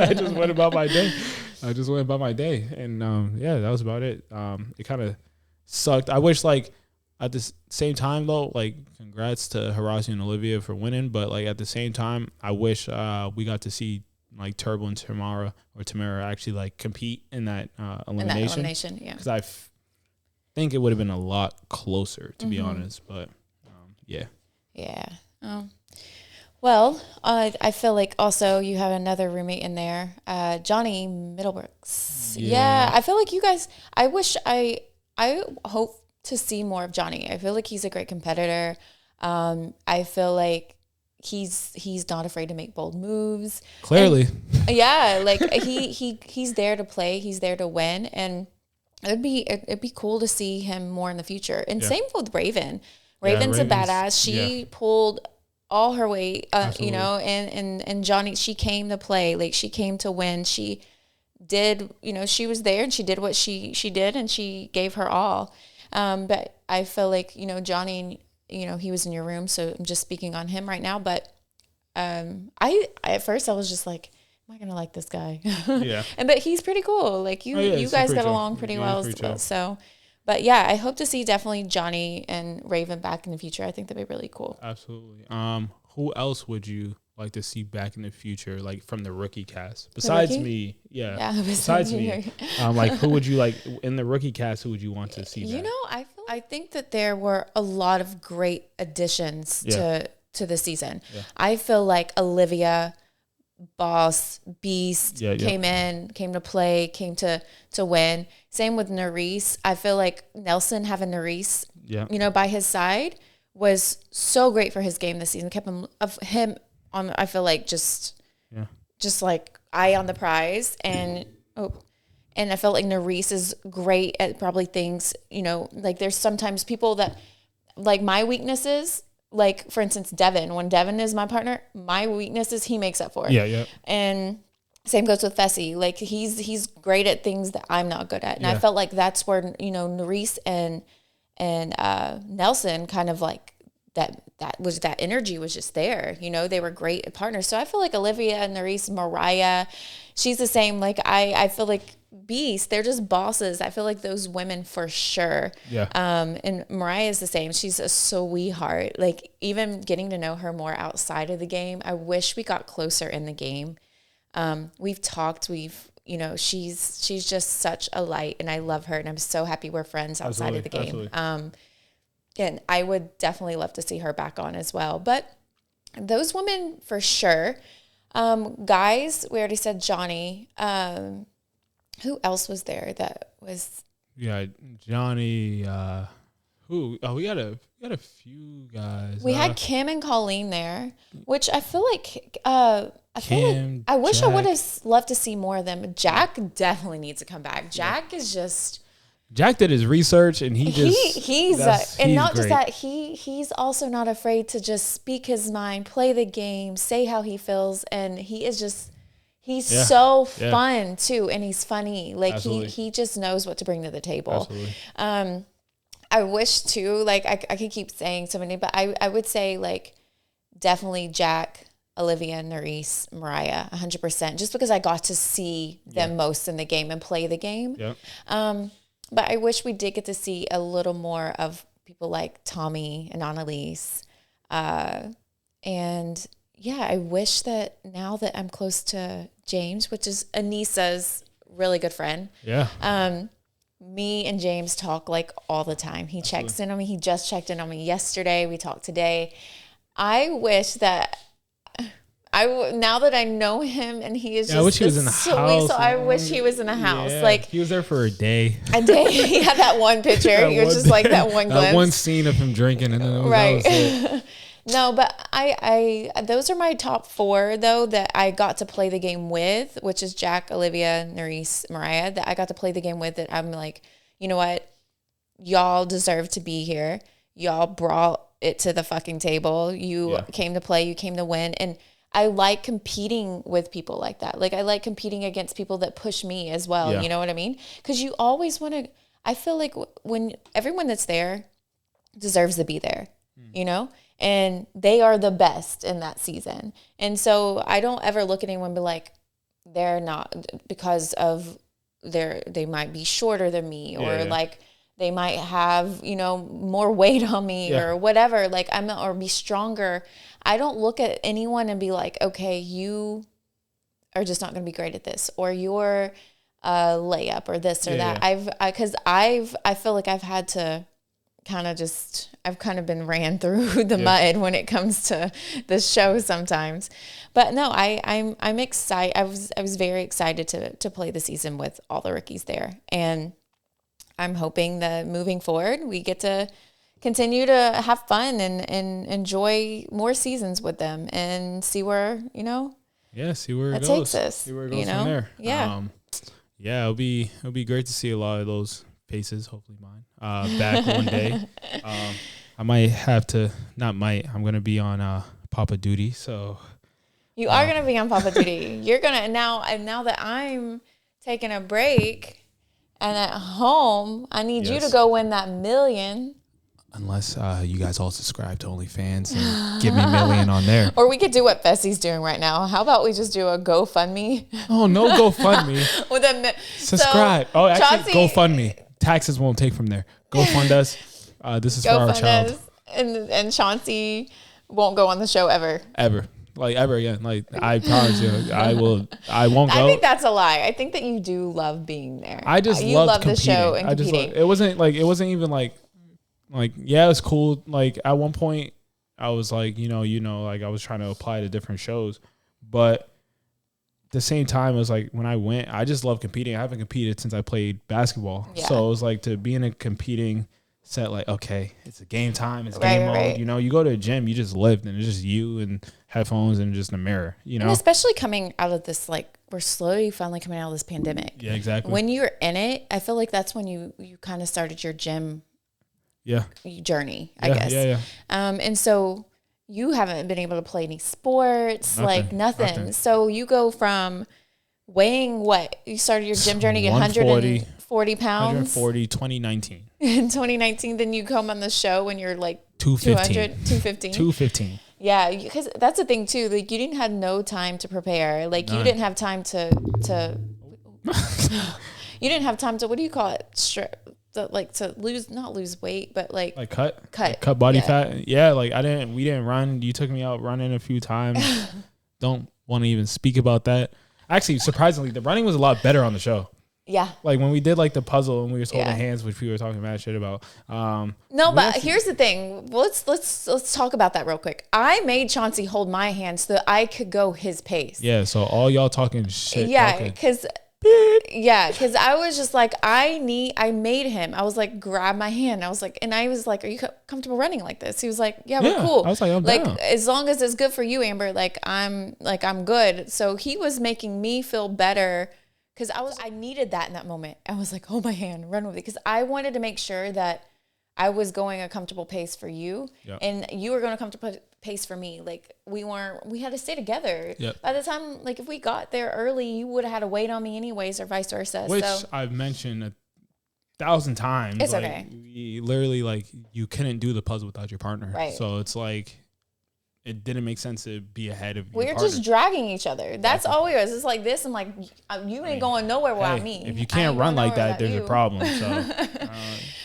[SPEAKER 2] I just went about my day. And that was about it. It kind of sucked. I wish like at the same time though, like congrats to Harasi and Olivia for winning. But like at the same time, I wish we got to see like Turbo and Tamara actually like compete in that elimination.
[SPEAKER 1] Yeah.
[SPEAKER 2] Because I think it would have been a lot closer, to be honest. But yeah.
[SPEAKER 1] Well, I feel like also you have another roommate in there, Johnny Middlebrooks. Yeah, I feel like you guys. I hope to see more of Johnny. I feel like he's a great competitor. I feel like he's not afraid to make bold moves.
[SPEAKER 2] Clearly,
[SPEAKER 1] like he's there to play. He's there to win, and it'd be cool to see him more in the future. And same with Raven. Raven's a badass. She pulled all her weight, you know, and Johnny, she came to play. Like she came to win. She did, you know, she was there and she did what she did and she gave her all. But I feel like, you know, Johnny, you know, he was in your room, so I'm just speaking on him right now. But I at first I was just like, am I gonna like this guy? But he's pretty cool. Like you guys got along pretty well. So. But yeah, I hope to see definitely Johnny and Raven back in the future. I think that'd be really cool.
[SPEAKER 2] Absolutely. Who else would you like to see back in the future, like from the rookie cast? Besides me, besides me, like who would you like in the rookie cast? Who would you want to see back?
[SPEAKER 1] You know, I think that there were a lot of great additions to the season. Yeah. I feel like Olivia, Boss, Beast came to play, came to win. Same with Narice. I feel like Nelson having Narice, you know, by his side was so great for his game this season. Kept him on. I feel like just like eye on the prize, and I felt like Narice is great at probably things. You know, like there's sometimes people that like my weaknesses. Like, for instance, Devin. When Devin is my partner, my weaknesses he makes up for. Yeah. And same goes with Fessy. Like, he's great at things that I'm not good at. And I felt like that's where, you know, Narice and Nelson kind of like that energy was just there. You know, they were great partners. So I feel like Olivia, Narice, Mariah, she's the same. Like, I feel like Beast, they're just bosses. I feel like those women for sure. Yeah. And Mariah is the same. She's a sweetheart. Like, even getting to know her more outside of the game, I wish we got closer in the game. We've talked, you know, she's just such a light, and I love her, and I'm so happy we're friends outside of the game. And I would definitely love to see her back on as well. But those women for sure. Guys, we already said Johnny. Who else was there that was?
[SPEAKER 2] Yeah, Johnny. Who? Oh, we got a few guys.
[SPEAKER 1] We had Kim and Colleen there, which I feel like I wish I would have loved to see more of them. Jack definitely needs to come back. Jack is just.
[SPEAKER 2] Jack did his research and he's
[SPEAKER 1] not
[SPEAKER 2] great.
[SPEAKER 1] Just that he's also not afraid to just speak his mind, play the game, say how he feels, and he's so fun too, and he's funny. Like he just knows what to bring to the table. Absolutely. I wish too, like I could keep saying so many, but I would say like definitely Jack, Olivia, Nerys, Mariah, 100%, just because I got to see them most in the game and play the game. Yep. But I wish we did get to see a little more of people like Tommy and Annalise. And yeah, I wish that now that I'm close to James, which is Anissa's really good friend.
[SPEAKER 2] Yeah.
[SPEAKER 1] Me and James talk like all the time. He checks in on me. He just checked in on me yesterday. We talked today. I wish that now that I know him and he is just
[SPEAKER 2] I wish he was in the house.
[SPEAKER 1] So I wish he was in the house.
[SPEAKER 2] Yeah,
[SPEAKER 1] like
[SPEAKER 2] he was there for a day.
[SPEAKER 1] He had that one picture. He was just like that one glimpse.
[SPEAKER 2] That one scene of him drinking and then that was it.
[SPEAKER 1] No, but I those are my top 4 though that I got to play the game with, which is Jack, Olivia, Nerys, Mariah, that I got to play the game with, that I'm like, you know what? Y'all deserve to be here. Y'all brought it to the fucking table. You came to play, you came to win. And I like competing with people like that. Like I like competing against people that push me as well. Yeah. You know what I mean? Because you always want to, I feel like when everyone that's there deserves to be there, you know? And they are the best in that season. And so I don't ever look at anyone and be like, they're not, because of they might be shorter than me, or like they might have, you know, more weight on me or whatever. Like or be stronger. I don't look at anyone and be like, okay, you are just not going to be great at this, or you're a layup or this or that. I feel like I've had to I've kind of been ran through the mud when it comes to the show sometimes. But no, I'm excited. I was very excited to play the season with all the rookies there. And I'm hoping that moving forward, we get to continue to have fun and enjoy more seasons with them and see where, you know,
[SPEAKER 2] see where it goes.
[SPEAKER 1] Takes us.
[SPEAKER 2] See where it goes from there.
[SPEAKER 1] Yeah.
[SPEAKER 2] It'll be great to see a lot of those faces, hopefully mine, back one day. I might have to, I'm going to be on Papa duty. So
[SPEAKER 1] you are going to be on Papa duty. You're going to now that I'm taking a break and at home, I need you to go win that $1 million.
[SPEAKER 2] Unless you guys all subscribe to OnlyFans and give me $1 million on there.
[SPEAKER 1] Or we could do what Bessie's doing right now. How about we just do a GoFundMe?
[SPEAKER 2] Oh, no GoFundMe. Subscribe. Actually, GoFundMe. Taxes won't take from there. Go fund us. This is for our child.
[SPEAKER 1] And Chauncey won't go on the show ever.
[SPEAKER 2] Ever. Like ever again. Like I promise you, I won't go.
[SPEAKER 1] I think that's a lie. I think that you do love being there.
[SPEAKER 2] I just love the show and competing. It wasn't even like yeah, it was cool. Like at one point I was like, you know, like I was trying to apply to different shows, but at the same time, it was like when I went, I just love competing. I haven't competed since I played basketball. Yeah. So it was like to be in a competing set, like, okay, it's a game time, it's game mode. Right. You know, you go to a gym, you just live, and it's just you and headphones and just a mirror, you know?
[SPEAKER 1] And especially coming out of this, like, we're slowly finally coming out of this pandemic.
[SPEAKER 2] Yeah, exactly.
[SPEAKER 1] When you're in it, I feel like that's when you kind of started your gym journey, I guess.
[SPEAKER 2] Yeah.
[SPEAKER 1] And so you haven't been able to play any sports, nothing. So you go from weighing what? You started your gym journey at 140 pounds?
[SPEAKER 2] 140, 2019.
[SPEAKER 1] In 2019, then you come on the show when you're like
[SPEAKER 2] 215. 215.
[SPEAKER 1] Yeah, because that's the thing too. Like you didn't have no time to prepare. Like you didn't have time to you didn't have time to, what do you call it? To not lose weight, but like cut
[SPEAKER 2] body fat. Yeah, like we didn't run. You took me out running a few times. Don't want to even speak about that. Actually, surprisingly, the running was a lot better on the show.
[SPEAKER 1] Yeah.
[SPEAKER 2] Like when we did like the puzzle and we were holding
[SPEAKER 1] Yeah.
[SPEAKER 2] hands, which we were talking mad shit about.
[SPEAKER 1] No, but here's the thing. Let's talk about that real quick. I made Chauncey hold my hand so that I could go his pace.
[SPEAKER 2] Yeah. So all y'all talking shit.
[SPEAKER 1] Yeah, because I was just like, I made him. I was like, grab my hand. I was like, are you comfortable running like this? He was like, yeah, we're cool.
[SPEAKER 2] I was like, I'm down.
[SPEAKER 1] As long as it's good for you, Amber, I'm good. So he was making me feel better because I needed that in that moment. I was like, hold my hand, run with it. Because I wanted to make sure that I was going a comfortable pace for you, and you were going a comfortable pace for me. Like we had to stay together.
[SPEAKER 2] Yep.
[SPEAKER 1] By the time, like if we got there early, you would have had to wait on me anyways, or vice versa.
[SPEAKER 2] Which I've mentioned 1,000 times.
[SPEAKER 1] It's
[SPEAKER 2] like,
[SPEAKER 1] okay.
[SPEAKER 2] We literally like you couldn't do the puzzle without your partner.
[SPEAKER 1] Right.
[SPEAKER 2] So it's like it didn't make sense to be ahead of your
[SPEAKER 1] We're
[SPEAKER 2] partner.
[SPEAKER 1] just dragging each other. That's all we was. It's like this. I'm like, you ain't going nowhere without me.
[SPEAKER 2] If you can't run like that, there's a problem. So,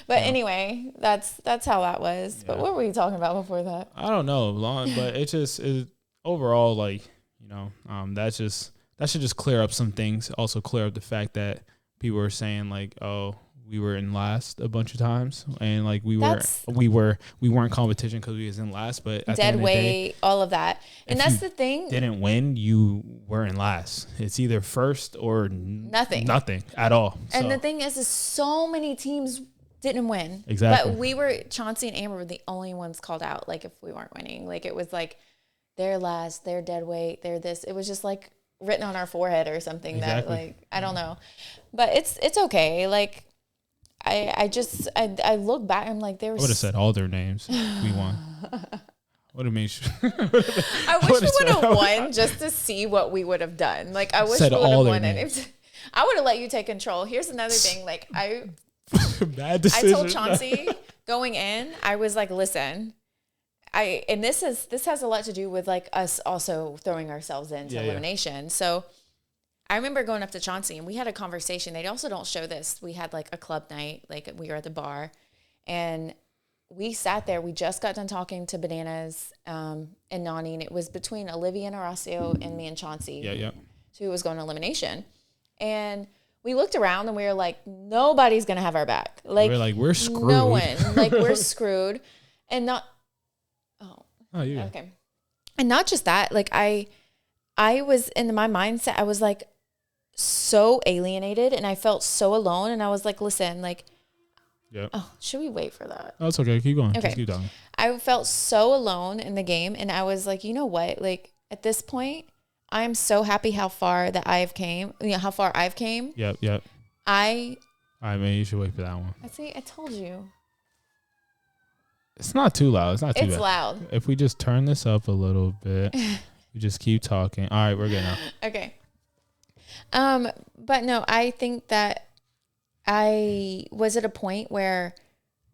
[SPEAKER 1] but anyway, that's how that was. Yeah. But what were you talking about before that?
[SPEAKER 2] I don't know, but it just is overall like that should just clear up some things. Also clear up the fact that people were saying like, oh, we were in last a bunch of times, and like we weren't competition because we was in last, but at
[SPEAKER 1] dead
[SPEAKER 2] the end
[SPEAKER 1] weight,
[SPEAKER 2] of the day,
[SPEAKER 1] all of that, and that's the thing.
[SPEAKER 2] Didn't win, you were in last. It's either first or nothing at all.
[SPEAKER 1] And the thing is so many teams didn't win.
[SPEAKER 2] Exactly.
[SPEAKER 1] But Chauncey and Amber were the only ones called out. Like if we weren't winning, like it was like they're last, they're dead weight, they're this. It was just like written on our forehead or something. Exactly. That like I don't know, but it's okay. Like. I look back. I'm like, there was.
[SPEAKER 2] I would have said all their names. We won. Would have made sure.
[SPEAKER 1] I wish we would have won just to see what we would have done. Like I wish we would have won it. I would have let you take control. Here's another thing. Like
[SPEAKER 2] bad decision.
[SPEAKER 1] I told Chauncey going in. I was like, listen. And this has a lot to do with like us also throwing ourselves into elimination. So. I remember going up to Chauncey and we had a conversation. They also don't show this. We had like a club night, like we were at the bar and we sat there. We just got done talking to Bananas and Nany, and it was between Olivia and Horacio and me and Chauncey.
[SPEAKER 2] Yeah.
[SPEAKER 1] Who was going to elimination. And we looked around and we were like, nobody's going to have our back. Like,
[SPEAKER 2] we're screwed.
[SPEAKER 1] No one. Like, we're screwed. And not,
[SPEAKER 2] yeah.
[SPEAKER 1] Okay. And not just that, like I was in my mindset, I was like, so alienated and I felt so alone, and I was like, listen, like should we wait for that?
[SPEAKER 2] Oh, it's okay, keep going.
[SPEAKER 1] Okay.
[SPEAKER 2] Just keep talking.
[SPEAKER 1] I felt so alone in the game, and I was like, you know what, like at this point I am so happy how far that I've came. How far I've came.
[SPEAKER 2] Yep. I mean, you should wait for that one.
[SPEAKER 1] I told you
[SPEAKER 2] it's not too loud. It's
[SPEAKER 1] bad. Loud.
[SPEAKER 2] If we just turn this up a little bit, we just keep talking. All right, we're good now.
[SPEAKER 1] Okay. But no, I think that I was at a point where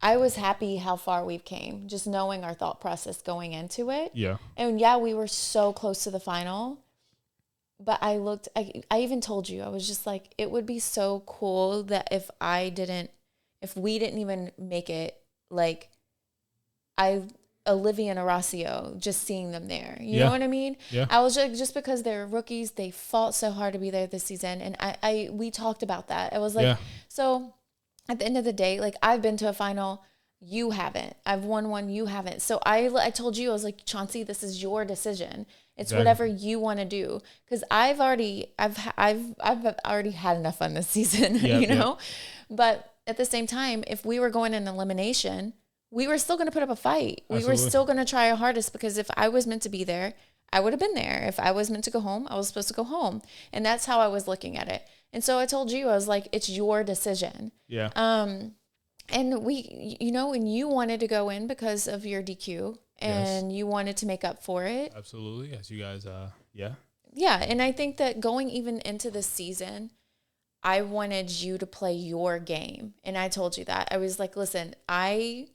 [SPEAKER 1] I was happy how far we've came, just knowing our thought process going into it.
[SPEAKER 2] Yeah. And
[SPEAKER 1] we were so close to the final, but I even told you, I was just like, it would be so cool that if we didn't even make it, like Olivia and Horacio, just seeing them there. You know what I mean?
[SPEAKER 2] Yeah.
[SPEAKER 1] I was just because they're rookies, they fought so hard to be there this season. And we talked about that. I was like, so at the end of the day, like I've been to a final, you haven't. I've won one, you haven't. So I told you, I was like, Chauncey, this is your decision. It's whatever you want to do. Cause I've already had enough fun this season, you know? But at the same time, if we were going in elimination, we were still going to put up a fight. Absolutely. We were still going to try our hardest, because if I was meant to be there, I would have been there. If I was meant to go home, I was supposed to go home. And that's how I was looking at it. And so I told you, I was like, it's your decision.
[SPEAKER 2] Yeah.
[SPEAKER 1] And we, and you wanted to go in because of your DQ and you wanted to make up for it.
[SPEAKER 2] Absolutely. Yes, you guys, yeah.
[SPEAKER 1] Yeah. And I think that going even into this season, I wanted you to play your game. And I told you that. I was like, listen, I've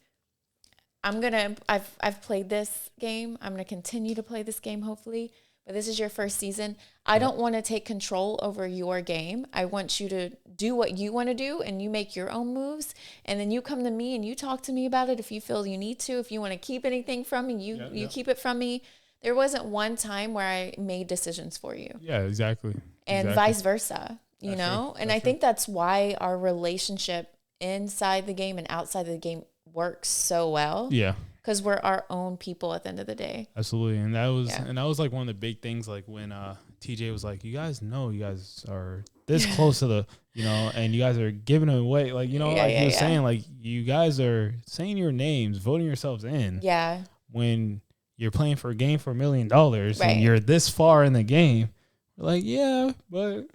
[SPEAKER 1] played this game. I'm going to continue to play this game, hopefully. But this is your first season. I don't want to take control over your game. I want you to do what you want to do, and you make your own moves. And then you come to me and you talk to me about it if you feel you need to. If you want to keep anything from me, you keep it from me. There wasn't one time where I made decisions for you.
[SPEAKER 2] Yeah, exactly.
[SPEAKER 1] And vice versa. you know? And I think that's why our relationship inside the game and outside the game works so well.
[SPEAKER 2] Yeah.
[SPEAKER 1] Because we're our own people at the end of the day.
[SPEAKER 2] Absolutely. And that was like one of the big things, like when TJ was like, you guys know you guys are this close to the, you know, and you guys are giving it away. Like, you know, he was saying, like, you guys are saying your names, voting yourselves in.
[SPEAKER 1] Yeah.
[SPEAKER 2] When you're playing for a game for $1 million and you're this far in the game, like, yeah, but,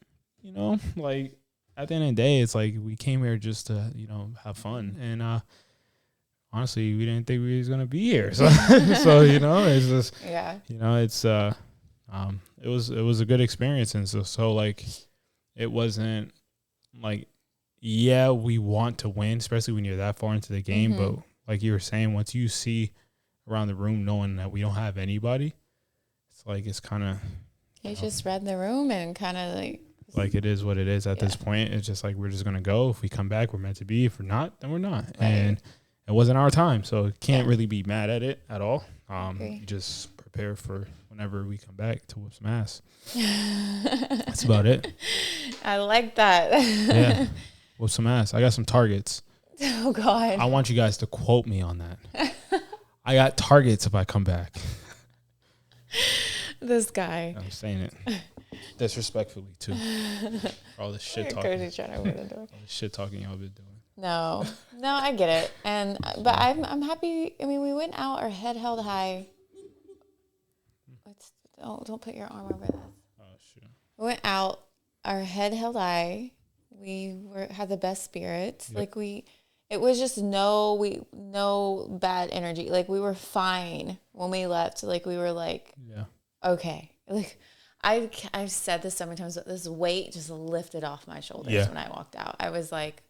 [SPEAKER 2] you know, like, at the end of the day, it's like we came here just to, you know, have fun. And honestly, we didn't think we was gonna be here. So, so you know, it's just, you know, it's it was a good experience, and so like, it wasn't like, yeah, we want to win, especially when you're that far into the game. But like you were saying, once you see around the room knowing that we don't have anybody, it's like it's kind of.
[SPEAKER 1] You just read the room and kind of like
[SPEAKER 2] it is what it is at this point. It's just like we're just gonna go. If we come back, we're meant to be. If we're not, then we're not. And it wasn't our time, so can't really be mad at it at all. You just prepare for whenever we come back to whoop some ass. That's about it.
[SPEAKER 1] I like that.
[SPEAKER 2] Yeah, whoop some ass. I got some targets.
[SPEAKER 1] Oh God!
[SPEAKER 2] I want you guys to quote me on that. I got targets if I come back.
[SPEAKER 1] This guy.
[SPEAKER 2] I'm saying it disrespectfully too. For all this shit talking. All this shit talking y'all been doing.
[SPEAKER 1] No, I get it, but I'm happy. I mean, we went out, our head held high. Don't put your arm over that. Oh shit. We went out, our head held high. We had the best spirits. Yep. Like it was just no bad energy. Like we were fine when we left. Like we were like, okay. Like I've said this so many times, but this weight just lifted off my shoulders when I walked out. I was like,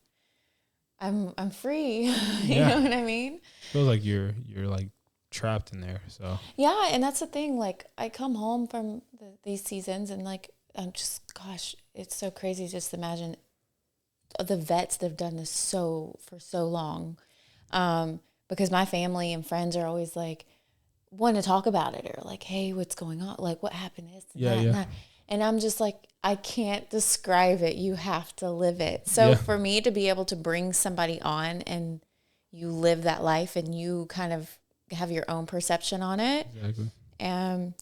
[SPEAKER 1] I'm free. You know what I mean?
[SPEAKER 2] Feels like you're like trapped in there. So
[SPEAKER 1] yeah, and that's the thing. Like I come home from these seasons, and like I'm just, gosh, it's so crazy just to imagine the vets that have done this for so long. Because my family and friends are always like want to talk about it, or like, hey, what's going on? Like what happened? This and that and that. And I'm just like, I can't describe it. You have to live it. So for me to be able to bring somebody on and you live that life and you kind of have your own perception on it. Exactly.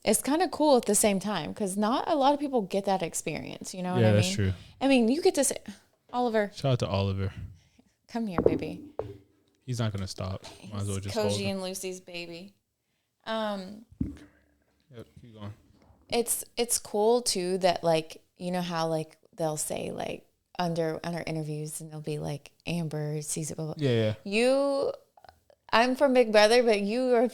[SPEAKER 1] It's kind of cool at the same time, because not a lot of people get that experience. You know what I mean? Yeah, that's true. I mean, you get to say, Oliver.
[SPEAKER 2] Shout out to Oliver.
[SPEAKER 1] Come here, baby.
[SPEAKER 2] He's not going to stop. Might as well just
[SPEAKER 1] Koji and Lucy's baby.
[SPEAKER 2] Yep, keep going.
[SPEAKER 1] It's cool too that, like, you know how like they'll say like under interviews and they'll be like Amber sees it. Blah, blah. Yeah. I'm from Big Brother, but you are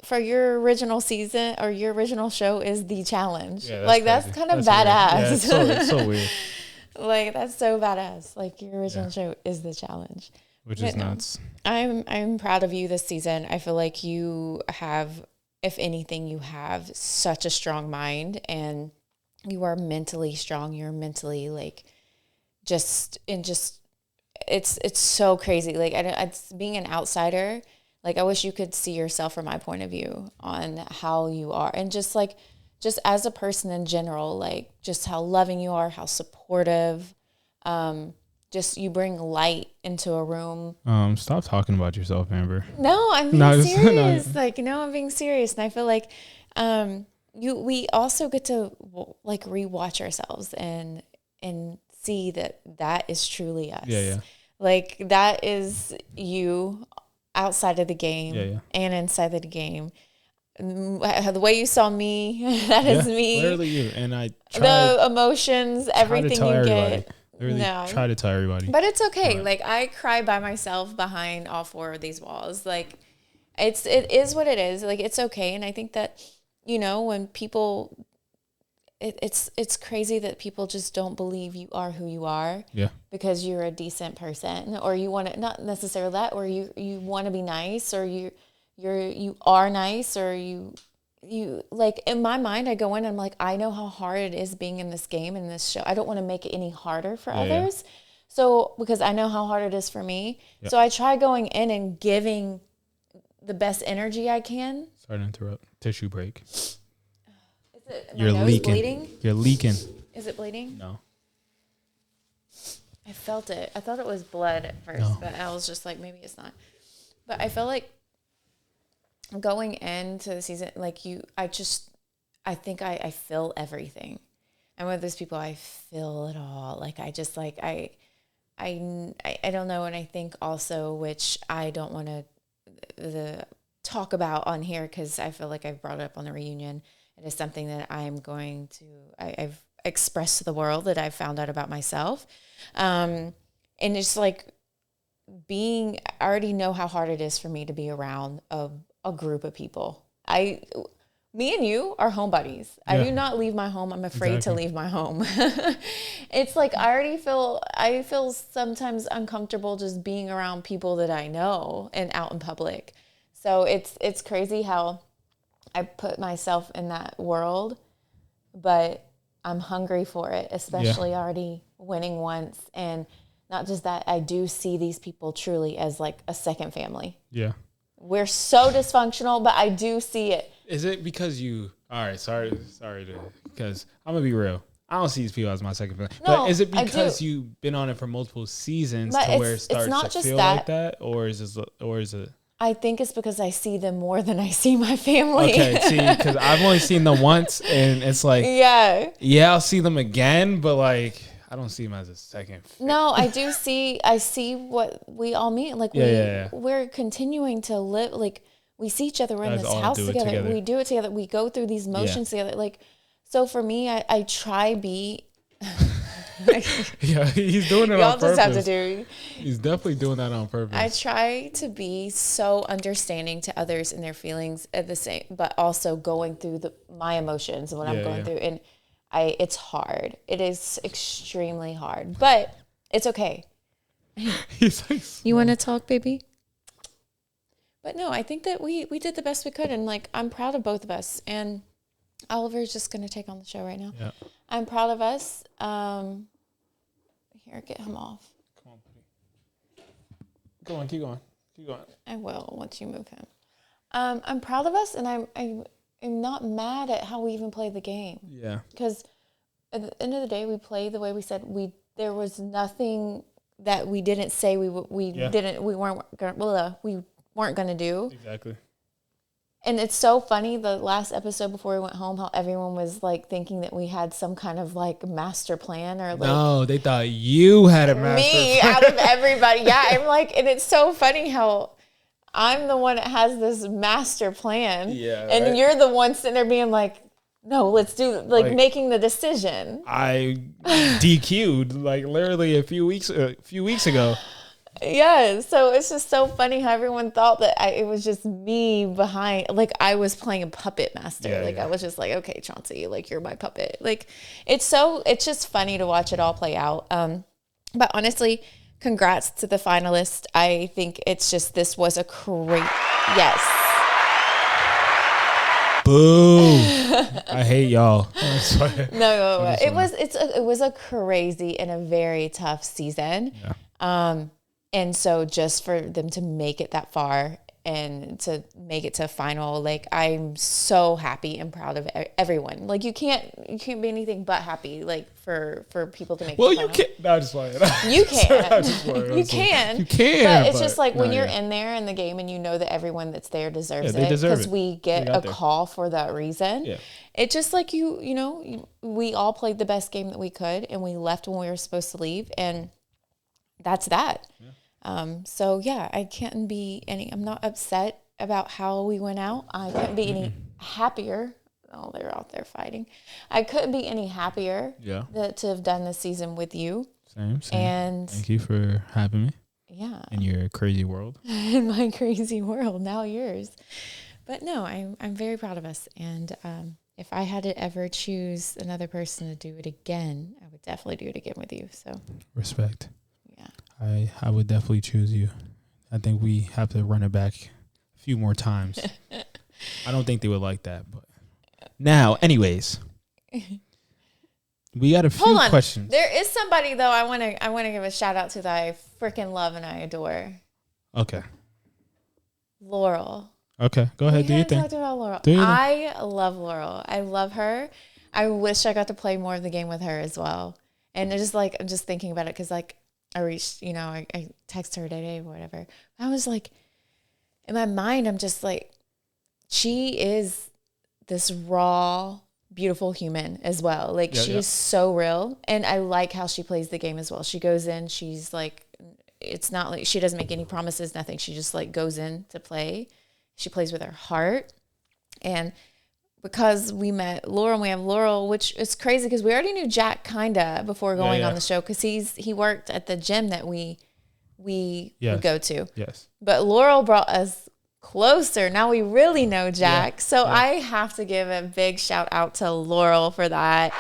[SPEAKER 1] for your original season or your original show is the challenge. Yeah, that's kind of badass.
[SPEAKER 2] Yeah, it's so weird.
[SPEAKER 1] Like that's so badass. Like your original show is the challenge,
[SPEAKER 2] which is nuts.
[SPEAKER 1] I'm proud of you this season. I feel like you have, if anything, you have such a strong mind, and you are mentally strong. You're mentally like it's so crazy. Like it's being an outsider. Like I wish you could see yourself from my point of view on how you are, and just as a person in general, like just how loving you are, how supportive. Just you bring light into a room.
[SPEAKER 2] Stop talking about yourself, Amber.
[SPEAKER 1] No, I'm being serious. Like, I'm being serious. And I feel like we also get to like rewatch ourselves and see that is truly us. Yeah. Like that is you outside of the game and inside of the game. The way you saw me, that is me.
[SPEAKER 2] Literally you. And
[SPEAKER 1] the emotions, everything you get.
[SPEAKER 2] Try to tell everybody.
[SPEAKER 1] But it's okay. Like I cry by myself behind all four of these walls. Like it is what it is. Like it's okay. And I think that, when people, it's crazy that people just don't believe you are who you are. Yeah. Because you're a decent person, or you want to, not necessarily that, or you want to be nice, or you are nice, or you like, in my mind, I go in and I'm like, I know how hard it is being in this game, in this show. I don't want to make it any harder for others. Yeah. So, because I know how hard it is for me. Yeah. So I try going in and giving the best energy I can.
[SPEAKER 2] Sorry to interrupt. Tissue break.
[SPEAKER 1] You're leaking. Bleeding?
[SPEAKER 2] You're leaking.
[SPEAKER 1] Is it bleeding?
[SPEAKER 2] No.
[SPEAKER 1] I felt it. I thought it was blood at first,
[SPEAKER 2] No.
[SPEAKER 1] but I was just like, maybe it's not. But I felt like going into the season, like I think I feel everything. I'm one of those people, I feel it all. Like I just like, I don't know. And I think also, which I don't want to talk about on here because I feel like I've brought it up on the reunion. It is something that I've expressed to the world that I've found out about myself. And it's like I already know how hard it is for me to be around a group of people. Me and you are home buddies. Yeah. I do not leave my home. I'm afraid to leave my home. It's like I feel sometimes uncomfortable just being around people that I know and out in public. So it's crazy how I put myself in that world, but I'm hungry for it, especially already winning once. And not just that, I do see these people truly as like a second family. Yeah. We're so dysfunctional, but I do see it.
[SPEAKER 2] Is it because all right, sorry because I'm going to be real. I don't see these people as my second family. No, but is it because you've been on it for multiple seasons to where it starts to feel like that? Or is it?
[SPEAKER 1] I think it's because I see them more than I see my family.
[SPEAKER 2] Okay, see, because I've only seen them once, and it's like, yeah, I'll see them again, but like, I don't see them as a second.
[SPEAKER 1] No, I see what we all mean. Like we're continuing to live. Like we see each other. We're in this house together. We do it together. We go through these motions together. Like, so for me, I try be.
[SPEAKER 2] Yeah, he's doing it on purpose. Y'all just have to
[SPEAKER 1] do.
[SPEAKER 2] He's definitely doing that on purpose.
[SPEAKER 1] I try to be so understanding to others and their feelings at the same, but also going through my emotions and what I'm going through. And it's hard. It is extremely hard, but it's okay.
[SPEAKER 2] He's like,
[SPEAKER 1] you want to talk, baby? But no, I think that we did the best we could, and like I'm proud of both of us. And Oliver's just going to take on the show right now. Yeah. I'm proud of us. Here, get him off.
[SPEAKER 2] Come on, buddy. Go on, keep going.
[SPEAKER 1] I will once you move him. I'm proud of us, and I'm not mad at how we even play the game. Yeah. Because at the end of the day, we played the way we said there was nothing that we didn't say we weren't going to do.
[SPEAKER 2] Exactly.
[SPEAKER 1] And it's so funny, the last episode before we went home, how everyone was like thinking that we had some kind of like master plan or like.
[SPEAKER 2] No, they thought you had a master plan.
[SPEAKER 1] Me out of everybody. Yeah, I'm like, and it's so funny how I'm the one that has this master plan. Yeah. And you're the one sitting there being like, no, let's do like making the decision.
[SPEAKER 2] I DQ'd like literally a few weeks ago.
[SPEAKER 1] Yeah, so it's just so funny how everyone thought that it was just me behind, like I was playing a puppet master. I was just like, okay, Chauncey, like you're my puppet. Like it's just funny to watch it all play out. But honestly, congrats to the finalists. I think this was a great, yes.
[SPEAKER 2] Boo! I hate y'all.
[SPEAKER 1] No, it was a crazy and a very tough season. Yeah. And so just for them to make it that far and to make it to a final, like I'm so happy and proud of everyone. Like you can't be anything but happy, like for people to make.
[SPEAKER 2] Well, you can't. No, I just playing.
[SPEAKER 1] You can. You can.
[SPEAKER 2] You can.
[SPEAKER 1] But it's just like when you're in there in the game and you know that everyone that's there deserves it because we get a call for that reason. Yeah. It's just like we all played the best game that we could and we left when we were supposed to leave, and that's that. Yeah. So yeah, I'm not upset about how we went out. I couldn't be any happier. Oh, they're out there fighting. I couldn't be any happier to have done this season with you.
[SPEAKER 2] Same.
[SPEAKER 1] And
[SPEAKER 2] thank you for having me.
[SPEAKER 1] Yeah.
[SPEAKER 2] In your crazy world.
[SPEAKER 1] In my crazy world, now yours. But no, I'm very proud of us. And if I had to ever choose another person to do it again, I would definitely do it again with you. So
[SPEAKER 2] respect. I would definitely choose you. I think we have to run it back a few more times. I don't think they would like that, but now, anyways, we got a few questions.
[SPEAKER 1] There is somebody though I want to give a shout out to that I freaking love and I adore.
[SPEAKER 2] Okay.
[SPEAKER 1] Laurel.
[SPEAKER 2] Okay, go ahead. Do you think?
[SPEAKER 1] About Laurel. I love Laurel. I love her. I wish I got to play more of the game with her as well. And it's just like I'm just thinking about it because like. reached, I text her today or whatever. I was like, in my mind, I'm just like, she is this raw, beautiful human as well. Like she is so real. And I like how she plays the game as well. She goes in, she's like, it's not like she doesn't make any promises, nothing. She just like goes in to play. She plays with her heart. And because we met Laurel and we have Laurel, which is crazy because we already knew Jack kinda before going on the show because he worked at the gym that we would go to.
[SPEAKER 2] Yes.
[SPEAKER 1] But Laurel brought us closer. Now we really know Jack. So I have to give a big shout out to Laurel for that.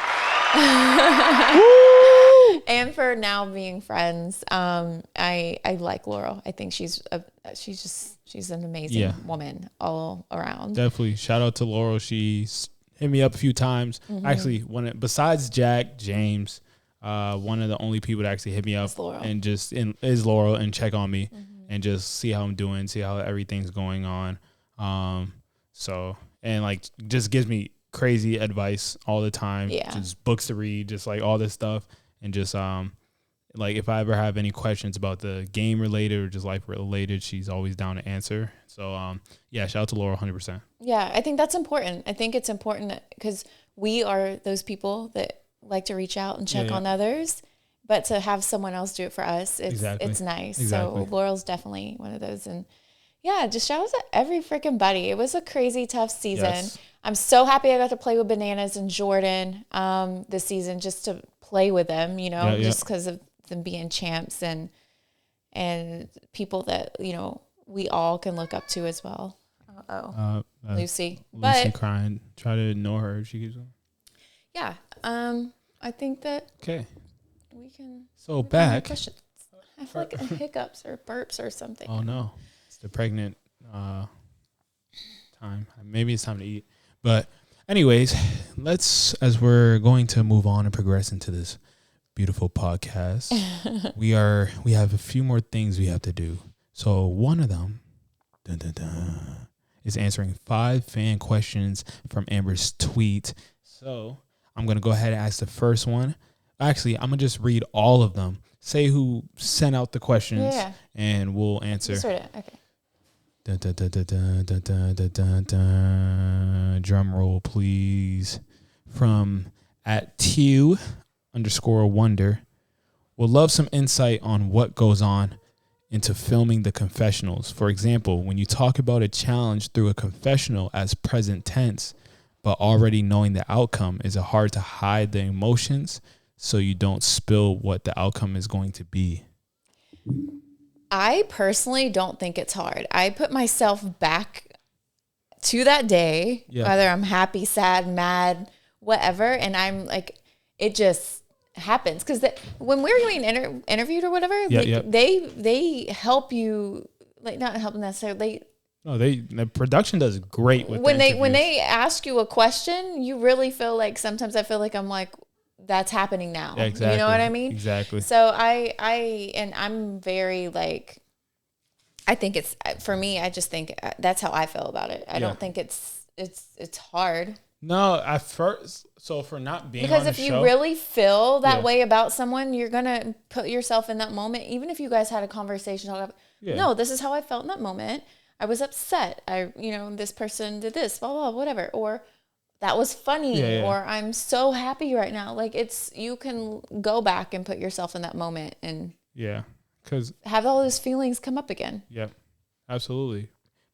[SPEAKER 1] And for now being friends. I like Laurel. I think she's an amazing woman all around.
[SPEAKER 2] Definitely. Shout out to Laurel. She's hit me up a few times. Actually, besides Jack, James, one of the only people that actually hit me up and is Laurel and check on me and just see how I'm doing, see how everything's going on. And like just gives me crazy advice all the time. Yeah. Just books to read, just like all this stuff. And just like if I ever have any questions about the game related or just life related, she's always down to answer. So shout out to Laurel 100%.
[SPEAKER 1] Yeah, I think that's important. I think it's important because we are those people that like to reach out and check on others, but to have someone else do it for us, it's nice. Exactly. So Laurel's definitely one of those. And just shout out to every freaking buddy. It was a crazy tough season. Yes. I'm so happy I got to play with Bananas and Jordan this season just to play with them, just because of them being champs and people that, we all can look up to as well. Lucy.
[SPEAKER 2] Lucy crying. Try to ignore her if she keeps on.
[SPEAKER 1] Yeah. I think that we can.
[SPEAKER 2] So back.
[SPEAKER 1] I have like hiccups or burps or something.
[SPEAKER 2] Oh no. It's the pregnant time. Maybe it's time to eat. But anyways, as we're going to move on and progress into this beautiful podcast, we have a few more things we have to do. So one of them is answering 5 fan questions from Amber's tweet. So I'm going to go ahead and ask the first one. Actually, I'm going to just read all of them. Say who sent out the questions and we'll answer.
[SPEAKER 1] Just read it. Okay.
[SPEAKER 2] Drum roll, please. From @Tew_wonder. Would love some insight on what goes on into filming the confessionals. For example, when you talk about a challenge through a confessional as present tense, but already knowing the outcome, is it hard to hide the emotions so you don't spill what the outcome is going to be?
[SPEAKER 1] I personally don't think it's hard. I put myself back to that day, whether I'm happy, sad, mad, whatever, and I'm like, it just happens. Because when we're doing interviewed or whatever, they help you, like not help necessarily.
[SPEAKER 2] The production does great with
[SPEAKER 1] when they ask you a question, you really feel like sometimes I feel like I'm like, that's happening now. Yeah, exactly. You know what I mean?
[SPEAKER 2] Exactly.
[SPEAKER 1] So I'm very like, I think it's, for me, I just think that's how I feel about it. I don't think it's hard.
[SPEAKER 2] No, at first, so for not being
[SPEAKER 1] because
[SPEAKER 2] on
[SPEAKER 1] if you really feel that way about someone, you're going to put yourself in that moment. Even if you guys had a conversation, no, this is how I felt in that moment. I was upset. This person did this, blah, blah, whatever. Or that was funny, or I'm so happy right now. Like you can go back and put yourself in that moment and
[SPEAKER 2] because
[SPEAKER 1] have all those feelings come up again.
[SPEAKER 2] Yep, absolutely.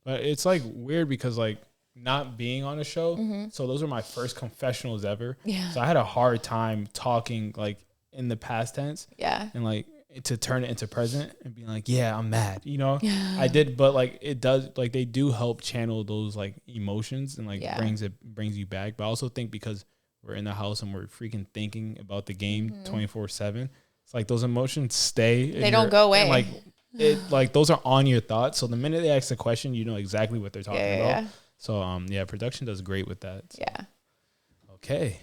[SPEAKER 2] But it's like weird because like not being on a show, so those are my first confessionals ever. Yeah. So I had a hard time talking like in the past tense. Yeah. And like to turn it into present and being like, I'm mad. I did, but like it does, like they do help channel those like emotions and like brings you back. But I also think because we're in the house and we're freaking thinking about the game 24/7, it's like those emotions stay.
[SPEAKER 1] They don't go away.
[SPEAKER 2] Like like those are on your thoughts. So the minute they ask a question, you know exactly what they're talking about. So production does great with that. So.
[SPEAKER 1] Yeah.
[SPEAKER 2] Okay.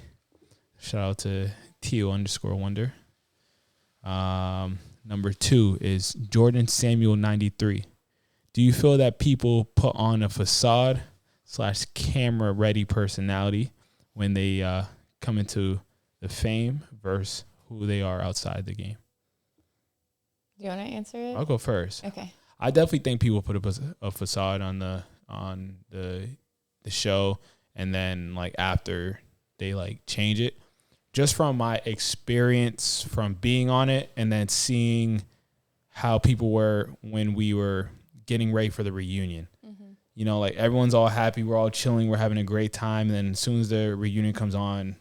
[SPEAKER 2] Shout out to Tew_wonder. Number 2 is Jordan Samuel 93. Do you feel that people put on a facade / camera ready personality when they come into the fame versus who they are outside the game?
[SPEAKER 1] Do you want to answer it?
[SPEAKER 2] I'll go first.
[SPEAKER 1] Okay.
[SPEAKER 2] I definitely think people put a facade on the show, and then like after they like change it. Just from my experience from being on it, and then seeing how people were when we were getting ready for the reunion. Mm-hmm. You know, like everyone's all happy, we're all chilling, we're having a great time, and then as soon as the reunion comes on,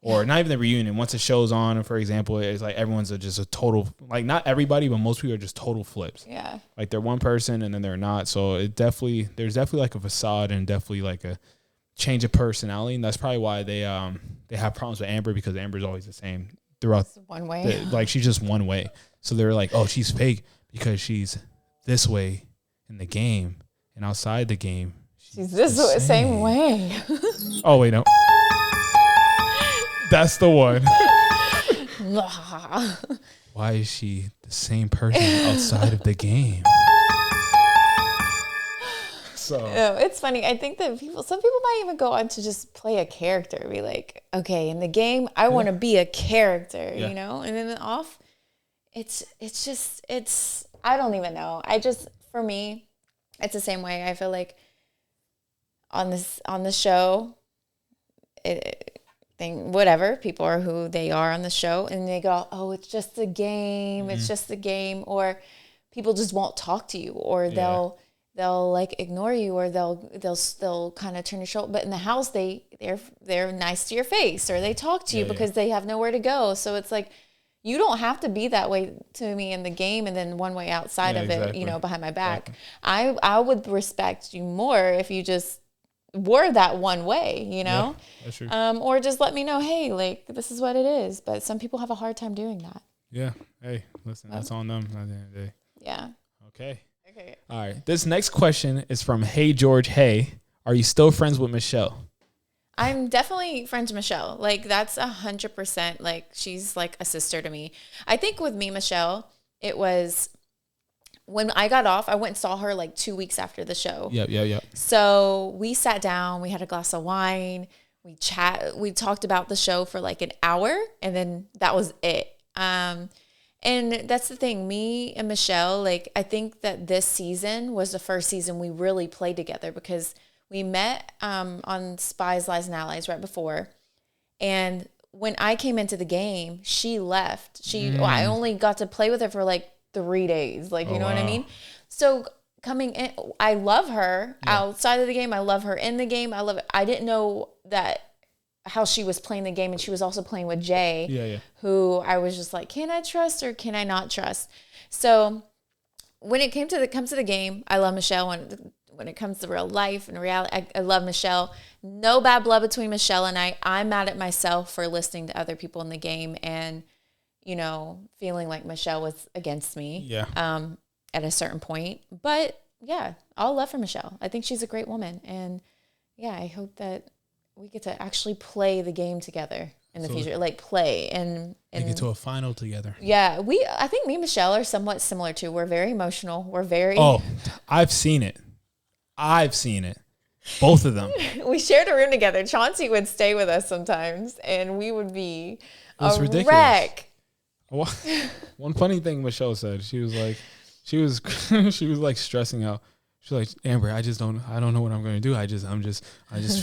[SPEAKER 2] or not even the reunion, once the show's on, for example, it's like everyone's just a total, like not everybody, but most people are just total flips.
[SPEAKER 1] Yeah.
[SPEAKER 2] Like they're one person and then they're not. So there's definitely like a facade and definitely like a change of personality. And that's probably why they have problems with Amber, because Amber's always the same throughout.
[SPEAKER 1] It's one way.
[SPEAKER 2] Like she's just one way. So they're like, oh, she's fake because she's this way in the game, and outside the game,
[SPEAKER 1] she's this same way.
[SPEAKER 2] Oh, wait, no. That's the one. Why is she the same person outside of the game? So
[SPEAKER 1] no, it's funny. I think that some people might even go on to just play a character. Be like, okay, in the game, I want to be a character, you know? And then off, it's I don't even know. For me, it's the same way. I feel like on the show, whatever, people are who they are on the show, and they go, oh, it's just a game. Mm-hmm. It's just a game. Or people just won't talk to you, or they'll like ignore you, or they'll kind of turn your shoulder. But in the house, they're nice to your face, or they talk to you because they have nowhere to go. So it's like, you don't have to be that way to me in the game and then one way outside of it, you know, behind my back. Exactly. I would respect you more if you just were that one way, you know?
[SPEAKER 2] Yeah, that's true.
[SPEAKER 1] Or just let me know, hey, like, this is what it is. But some people have a hard time doing that.
[SPEAKER 2] Yeah. Hey, listen, that's on them at the end of the day.
[SPEAKER 1] Yeah.
[SPEAKER 2] Okay. All right. This next question is from Hey George. Hey, are you still friends with Michelle?
[SPEAKER 1] I'm definitely friends with Michelle. Like, that's 100%. Like, she's like a sister to me. I think with me, Michelle, it was when I got off, I went and saw her like 2 weeks after the show.
[SPEAKER 2] Yeah.
[SPEAKER 1] So we sat down, we had a glass of wine, we talked about the show for like an hour, and then that was it. And that's the thing, me and Michelle, like, I think that this season was the first season we really played together, because we met on Spies, Lies, and Allies right before. And when I came into the game, she left. I only got to play with her for like 3 days. Like, you know what I mean? So coming in, I love her outside of the game. I love her in the game. I love it. I didn't know that how she was playing the game, and she was also playing with Jay, who I was just like, can I trust or can I not trust? So when it comes to the game, I love Michelle. When it comes to real life and reality, I love Michelle. No bad blood between Michelle and I. I'm mad at myself for listening to other people in the game and, you know, feeling like Michelle was against me. Yeah. At a certain point, but yeah, all love for Michelle. I think she's a great woman, and yeah, I hope that we get to actually play the game together in the future, like play and
[SPEAKER 2] get to a final together.
[SPEAKER 1] Yeah, I think me and Michelle are somewhat similar too. We're very emotional. We're very.
[SPEAKER 2] Oh, I've seen it. Both of them.
[SPEAKER 1] We shared a room together. Chauncey would stay with us sometimes, and we would be
[SPEAKER 2] ridiculous.
[SPEAKER 1] Wreck.
[SPEAKER 2] One funny thing Michelle said, she was like stressing out. She's like, Amber, I don't know what I'm gonna do. I just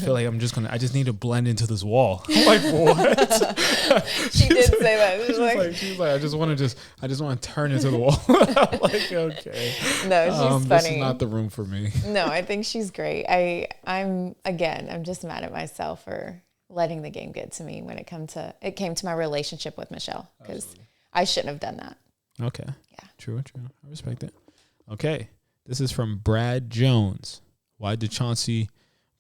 [SPEAKER 2] feel like I just need to blend into this wall. I'm like, what?
[SPEAKER 1] She did say that.
[SPEAKER 2] She's like, I just want to turn into the wall. I'm like, okay.
[SPEAKER 1] No, she's funny.
[SPEAKER 2] This is not the room for me.
[SPEAKER 1] No, I think she's great. I'm just mad at myself for letting the game get to me when it came to my relationship with Michelle, because I shouldn't have done that.
[SPEAKER 2] Okay. Yeah. True. I respect it. Okay. This is from Brad Jones. Why did Chauncey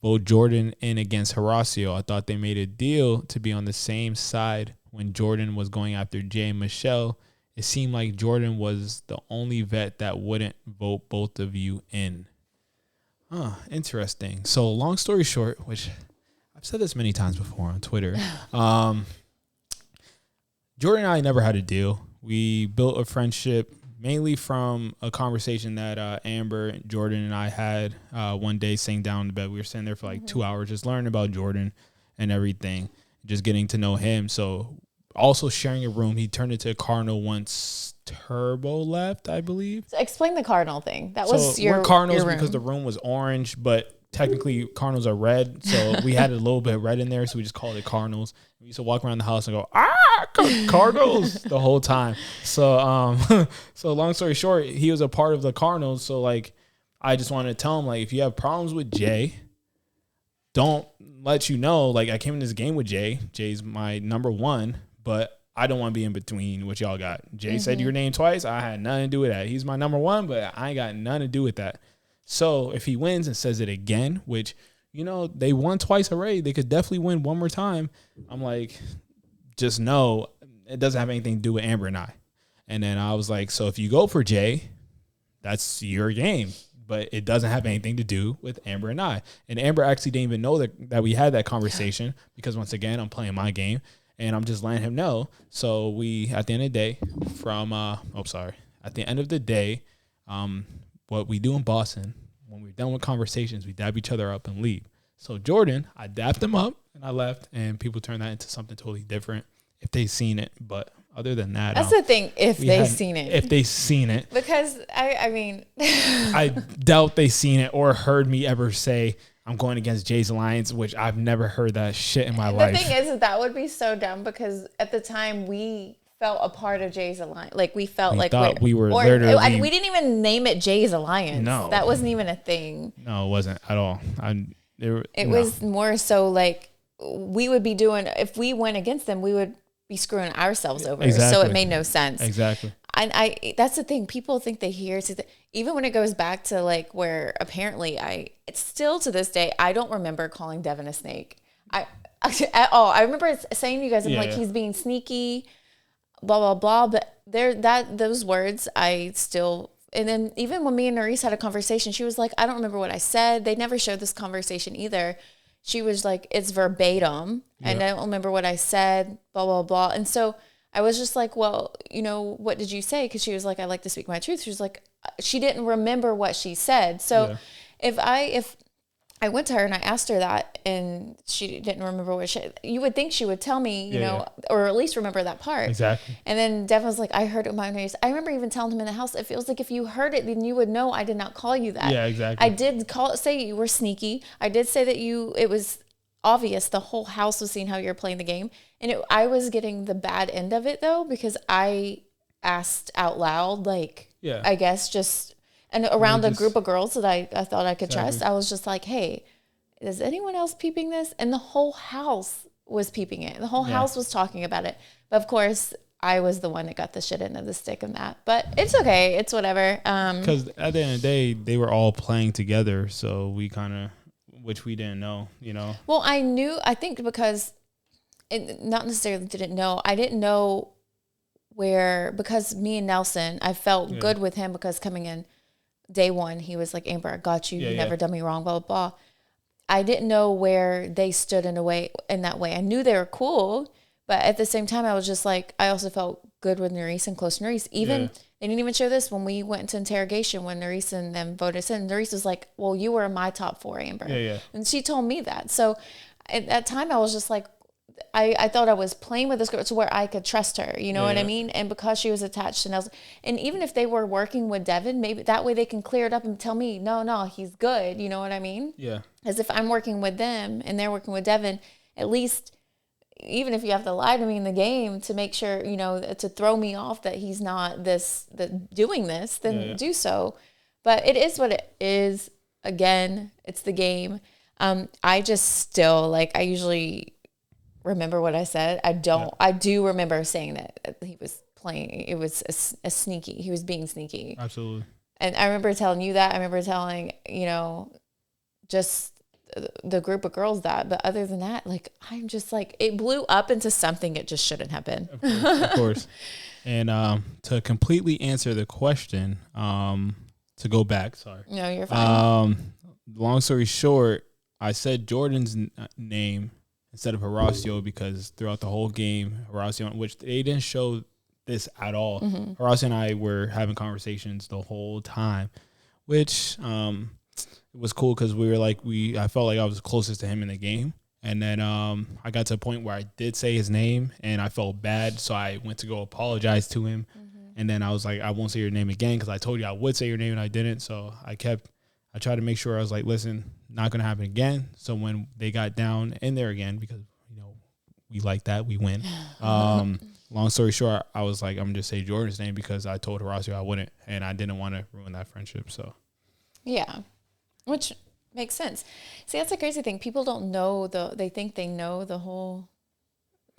[SPEAKER 2] vote Jordan in against Horacio? I thought they made a deal to be on the same side when Jordan was going after Jay and Michelle. It seemed like Jordan was the only vet that wouldn't vote both of you in. Interesting. So long story short, which I've said this many times before on Twitter, Jordan and I never had a deal. We built a friendship mainly from a conversation that Amber, Jordan, and I had one day sitting down in the bed. We were sitting there for like 2 hours just learning about Jordan and everything, just getting to know him. So also sharing a room. He turned into a Cardinal once Turbo left, I believe.
[SPEAKER 1] So explain the Cardinal thing. That was
[SPEAKER 2] we're Cardinals
[SPEAKER 1] your room.
[SPEAKER 2] because the room was orange, but technically Cardinals are red. So we had a little bit of red in there, so we just called it Cardinals. We used to walk around the house and go, Cardinals the whole time. So so long story short, he was a part of the Cardinals. So like I just wanted to tell him, like, if you have problems with Jay, don't let you know. Like, I came in this game with Jay. Jay's my number one, but I don't want to be in between what y'all got. Jay said your name twice. I had nothing to do with that. He's my number one, but I ain't got nothing to do with that. So if he wins and says it again, which, you know, they won twice already, they could definitely win one more time. I'm like, just know it doesn't have anything to do with Amber and I. And then I was like, so if you go for Jay, that's your game. But it doesn't have anything to do with Amber and I. And Amber actually didn't even know that we had that conversation because, once again, I'm playing my game and I'm just letting him know. So we, at the end of the day, at the end of the day, what we do in Boston, when we're done with conversations, we dab each other up and leave. So Jordan, I dapped him up and I left, and people turn that into something totally different if they've seen it. But other than that,
[SPEAKER 1] that's the thing. If they've seen it, because I mean,
[SPEAKER 2] I doubt they seen it or heard me ever say I'm going against Jay's Alliance, which I've never heard that shit in my life.
[SPEAKER 1] The thing is that would be so dumb because at the time we felt a part of Jay's Alliance. Like we felt like
[SPEAKER 2] we were literally.
[SPEAKER 1] We didn't even name it Jay's Alliance.
[SPEAKER 2] No,
[SPEAKER 1] that wasn't even a thing.
[SPEAKER 2] No, it wasn't at all.
[SPEAKER 1] It was more so like we would be doing, if we went against them, we would be screwing ourselves over. Exactly. So it made no sense.
[SPEAKER 2] Exactly.
[SPEAKER 1] And I that's the thing. People think they hear, even when it goes back to like where apparently it's still to this day, I don't remember calling Devin a snake. At all. I remember saying to you guys, I'm like, he's being sneaky, blah, blah, blah. But those words I still, and then even when me and Nerys had a conversation, she was like, I don't remember what I said. They never showed this conversation either. She was like, it's verbatim, and I don't remember what I said, blah, blah, blah. And so I was just like, well, you know, what did you say? Because she was like, I like to speak my truth. She was like, she didn't remember what she said. So if I went to her and I asked her that and she didn't remember what you would think she would tell me, you know, or at least remember that part.
[SPEAKER 2] Exactly.
[SPEAKER 1] And then Devin was like, I heard it with my ears. I remember even telling him in the house, it feels like if you heard it, then you would know I did not call you that.
[SPEAKER 2] Yeah, exactly.
[SPEAKER 1] I did say you were sneaky. I did say that it was obvious. The whole house was seeing how you're playing the game. And I was getting the bad end of it though, because I asked out loud, like, I guess just, and around a group of girls that I thought I could trust, I was just like, hey, is anyone else peeping this? And the whole house was peeping it. The whole house was talking about it. But of course, I was the one that got the shit end of the stick in that. But it's okay. It's whatever.
[SPEAKER 2] Because at the end of the day, they were all playing together. So we kind of, which we didn't know, you know.
[SPEAKER 1] Well, I think because, not necessarily didn't know. I didn't know because me and Nelson, I felt good with him because coming in day one, he was like, Amber, I got you. You never done me wrong, blah, blah, blah. I didn't know where they stood in that way. I knew they were cool, but at the same time, I was just like, I also felt good with Nerys and close to Nerys. Even, they didn't even show this when we went into interrogation when Nerys and them voted us in. Nerys was like, well, you were in my top 4, Amber. And she told me that. So at that time, I was just like, I thought I was playing with this girl to where I could trust her, you know what I mean? And because she was attached to Nelson, and even if they were working with Devin, maybe that way they can clear it up and tell me, no, he's good. You know what I mean? Yeah. As if I'm working with them and they're working with Devin, at least, even if you have to lie to me in the game to make sure, you know, to throw me off that he's not doing this, then do so. But it is what it is. Again, it's the game. I just still, like, I usually remember what I said. I do remember saying that he was playing. It was a sneaky. He was being sneaky.
[SPEAKER 2] Absolutely.
[SPEAKER 1] And I remember telling you that. I remember telling, you know, just the group of girls that. But other than that, like, I'm just like, it blew up into something it just shouldn't have been.
[SPEAKER 2] Of course. And to completely answer the question, to go back, sorry.
[SPEAKER 1] No, you're fine.
[SPEAKER 2] Long story short, I said Jordan's name instead of Horacio because throughout the whole game, Horacio, which they didn't show this at all, Horacio and I were having conversations the whole time, which it was cool because we were like, I felt like I was closest to him in the game. And then I got to a point where I did say his name and I felt bad. So I went to go apologize to him. And then I was like, I won't say your name again because I told you I would say your name and I didn't. So I tried to make sure I was like, listen, not going to happen again. So when they got down in there again, because, we like that, we win. Long story short, I was like, I'm going to just say Jordan's name because I told Horacio I wouldn't. And I didn't want to ruin that friendship. So,
[SPEAKER 1] yeah, which makes sense. See, that's the crazy thing. People don't know they think they know the whole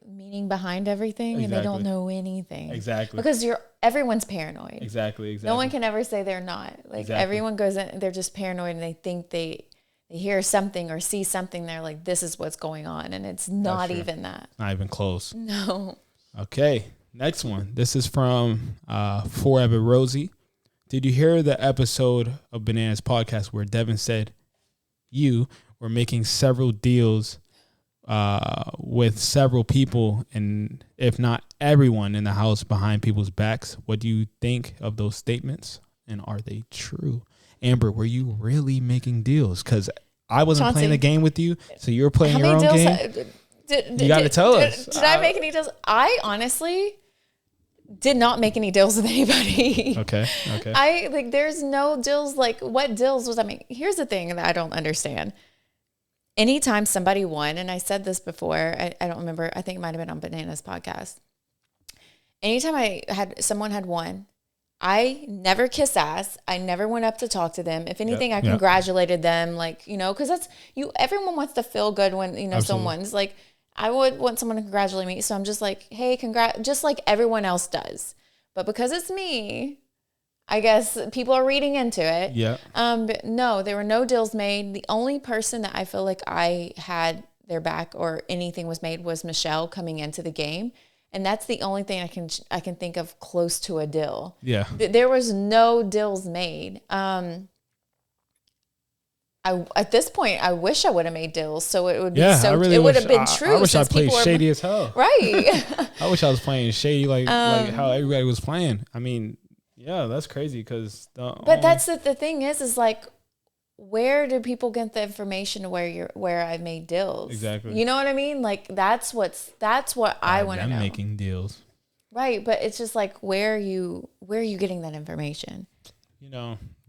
[SPEAKER 1] meaning behind everything, and they don't know anything.
[SPEAKER 2] Exactly.
[SPEAKER 1] Because everyone's paranoid.
[SPEAKER 2] Exactly.
[SPEAKER 1] No one can ever say they're not. Like, everyone goes in, they're just paranoid, and they think they hear something or see something. They're like, this is what's going on. And it's not even that.
[SPEAKER 2] Not even close.
[SPEAKER 1] No.
[SPEAKER 2] Okay. Next one. This is from Forever Rosie. Did you hear the episode of Bananas podcast where Devin said you were making several deals with several people, and if not everyone in the house, behind people's backs? What do you think of those statements, and are they true? Amber, were you really making deals? Because I wasn't playing the game with you, so you were playing your own game. You got to tell us.
[SPEAKER 1] Did I make any deals? I honestly did not make any deals with anybody. Okay. There's no deals. Like, what deals was I making? Here's the thing that I don't understand. Anytime somebody won, and I said this before, I don't remember, I think it might have been on Bananas podcast. Anytime someone had won, I never kiss ass. I never went up to talk to them. If anything, I congratulated them, because everyone wants to feel good when, someone's like, I would want someone to congratulate me. So I'm just like, hey, just like everyone else does. But because it's me, I guess people are reading into it.
[SPEAKER 2] Yeah.
[SPEAKER 1] But no, there were no deals made. The only person that I feel like I had their back or anything was made was Michelle coming into the game. And that's the only thing I can think of close to a deal.
[SPEAKER 2] Yeah.
[SPEAKER 1] There was no deals made. At this point, I wish I would have made deals, so it would be it would have been true.
[SPEAKER 2] I wish I played shady as hell.
[SPEAKER 1] Right.
[SPEAKER 2] I wish I was playing shady like how everybody was playing. I mean, yeah, that's crazy because.
[SPEAKER 1] But that's the thing is like, where do people get the information where I made deals?
[SPEAKER 2] Exactly.
[SPEAKER 1] You know what I mean? Like that's what I want to know.
[SPEAKER 2] Making deals.
[SPEAKER 1] Right, but it's just like where are you getting that information?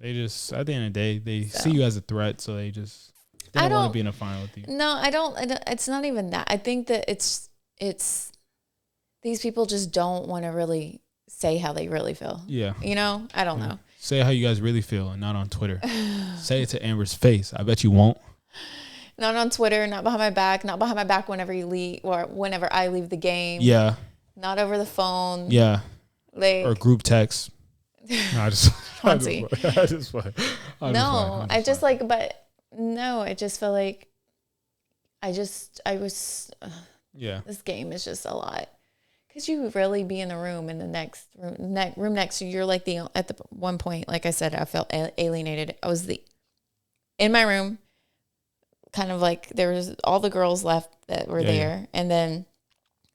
[SPEAKER 2] They just, at the end of the day, they see you as a threat, so they don't want to be in a final with you.
[SPEAKER 1] No, I don't. It's not even that. I think that it's these people just don't want to really say how they really feel. Yeah. I don't know.
[SPEAKER 2] Say how you guys really feel and not on Twitter. Say it to Amber's face. I bet you won't.
[SPEAKER 1] Not on Twitter, not behind my back whenever you leave or whenever I leave the game.
[SPEAKER 2] Yeah.
[SPEAKER 1] Not over the phone.
[SPEAKER 2] Yeah. Or group text. No, I just
[SPEAKER 1] feel like this game is just a lot. Because you really be in the room in the next room next to you. You're like at the one point, like I said, I felt alienated. I was in my room, kind of like there was all the girls left that were there. And then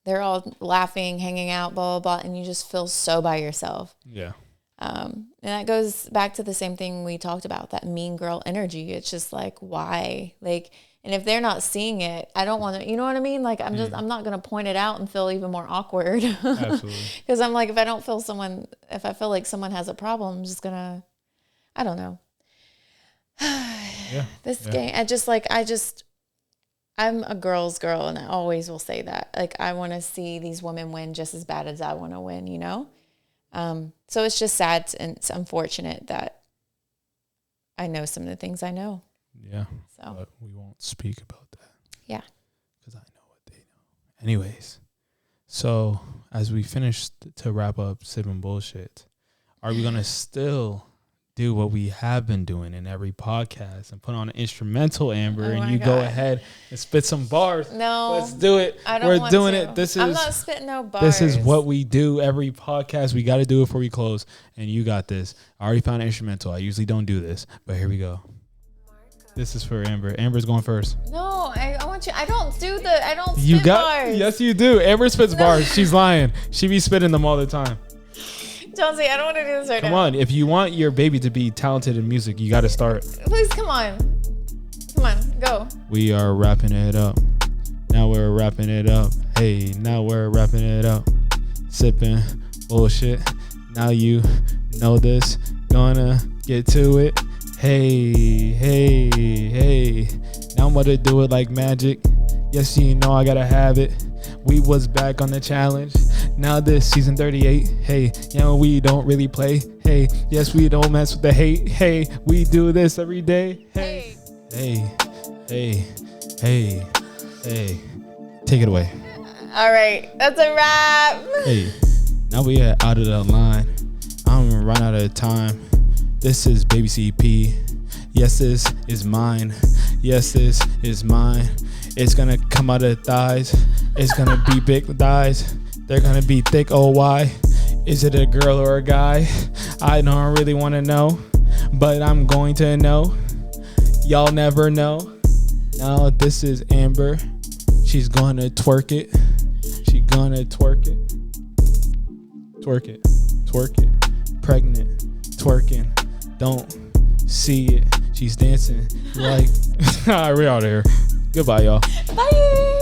[SPEAKER 1] they're all laughing, hanging out, blah, blah, blah. And you just feel so by yourself.
[SPEAKER 2] Yeah.
[SPEAKER 1] And that goes back to the same thing we talked about, that mean girl energy. It's just like, why? Like, and if they're not seeing it, I don't want to, you know what I mean? Like, I'm not going to point it out and feel even more awkward.
[SPEAKER 2] Absolutely. Because
[SPEAKER 1] I'm like, if I feel like someone has a problem, I'm just going to, I don't know. Game, I'm a girl's girl, and I always will say that. Like, I want to see these women win just as bad as I want to win, So it's just sad and it's unfortunate that I know some of the things I know.
[SPEAKER 2] Yeah. So but we won't speak about that.
[SPEAKER 1] Yeah.
[SPEAKER 2] Because I know what they know. Anyways, so as we finish to wrap up Sipping Bullshit, are we going to still do what we have been doing in every podcast and put on an instrumental, Amber, and you go ahead and spit some bars?
[SPEAKER 1] No.
[SPEAKER 2] Let's do it. We're doing it. I'm not spitting no bars. This is what we do every podcast. We got to do it before we close, and you got this. I already found an instrumental. I usually don't do this, but here we go. This is for Amber. Amber's going first.
[SPEAKER 1] No, I want you. I don't spit bars.
[SPEAKER 2] Yes, you do. Amber spits bars. She's lying. She be spitting them all the time.
[SPEAKER 1] Jonesy, I don't want to do this right now.
[SPEAKER 2] Come on. If you want your baby to be talented in music, you got to start.
[SPEAKER 1] Please, come on. Come on, go.
[SPEAKER 2] We are wrapping it up. Now we're wrapping it up. Hey, now we're wrapping it up. Sipping bullshit. Now you know this. Gonna get to it. Hey, hey, hey. Now I'm about to do it like magic. Yes, you know I gotta have it. We was back on the challenge. Now this season 38. Hey, you know we don't really play. Hey, yes, we don't mess with the hate. Hey, we do this every day. Hey, hey, hey, hey, hey. Take it away.
[SPEAKER 1] All right, that's a wrap.
[SPEAKER 2] Hey, now we are out of the line. I'm gonna run out of time. This is Baby CP. Yes, this is mine. Yes, this is mine. It's gonna come out of thighs. It's gonna be big thighs. They're gonna be thick. Oh, why? Is it a girl or a guy? I don't really wanna know, but I'm going to know. Y'all never know. Now this is Amber. She's gonna twerk it. She gonna twerk it. Twerk it. Twerk it. Pregnant. Twerking. Don't see it. She's dancing like we're out of here. Goodbye, y'all.
[SPEAKER 1] Bye.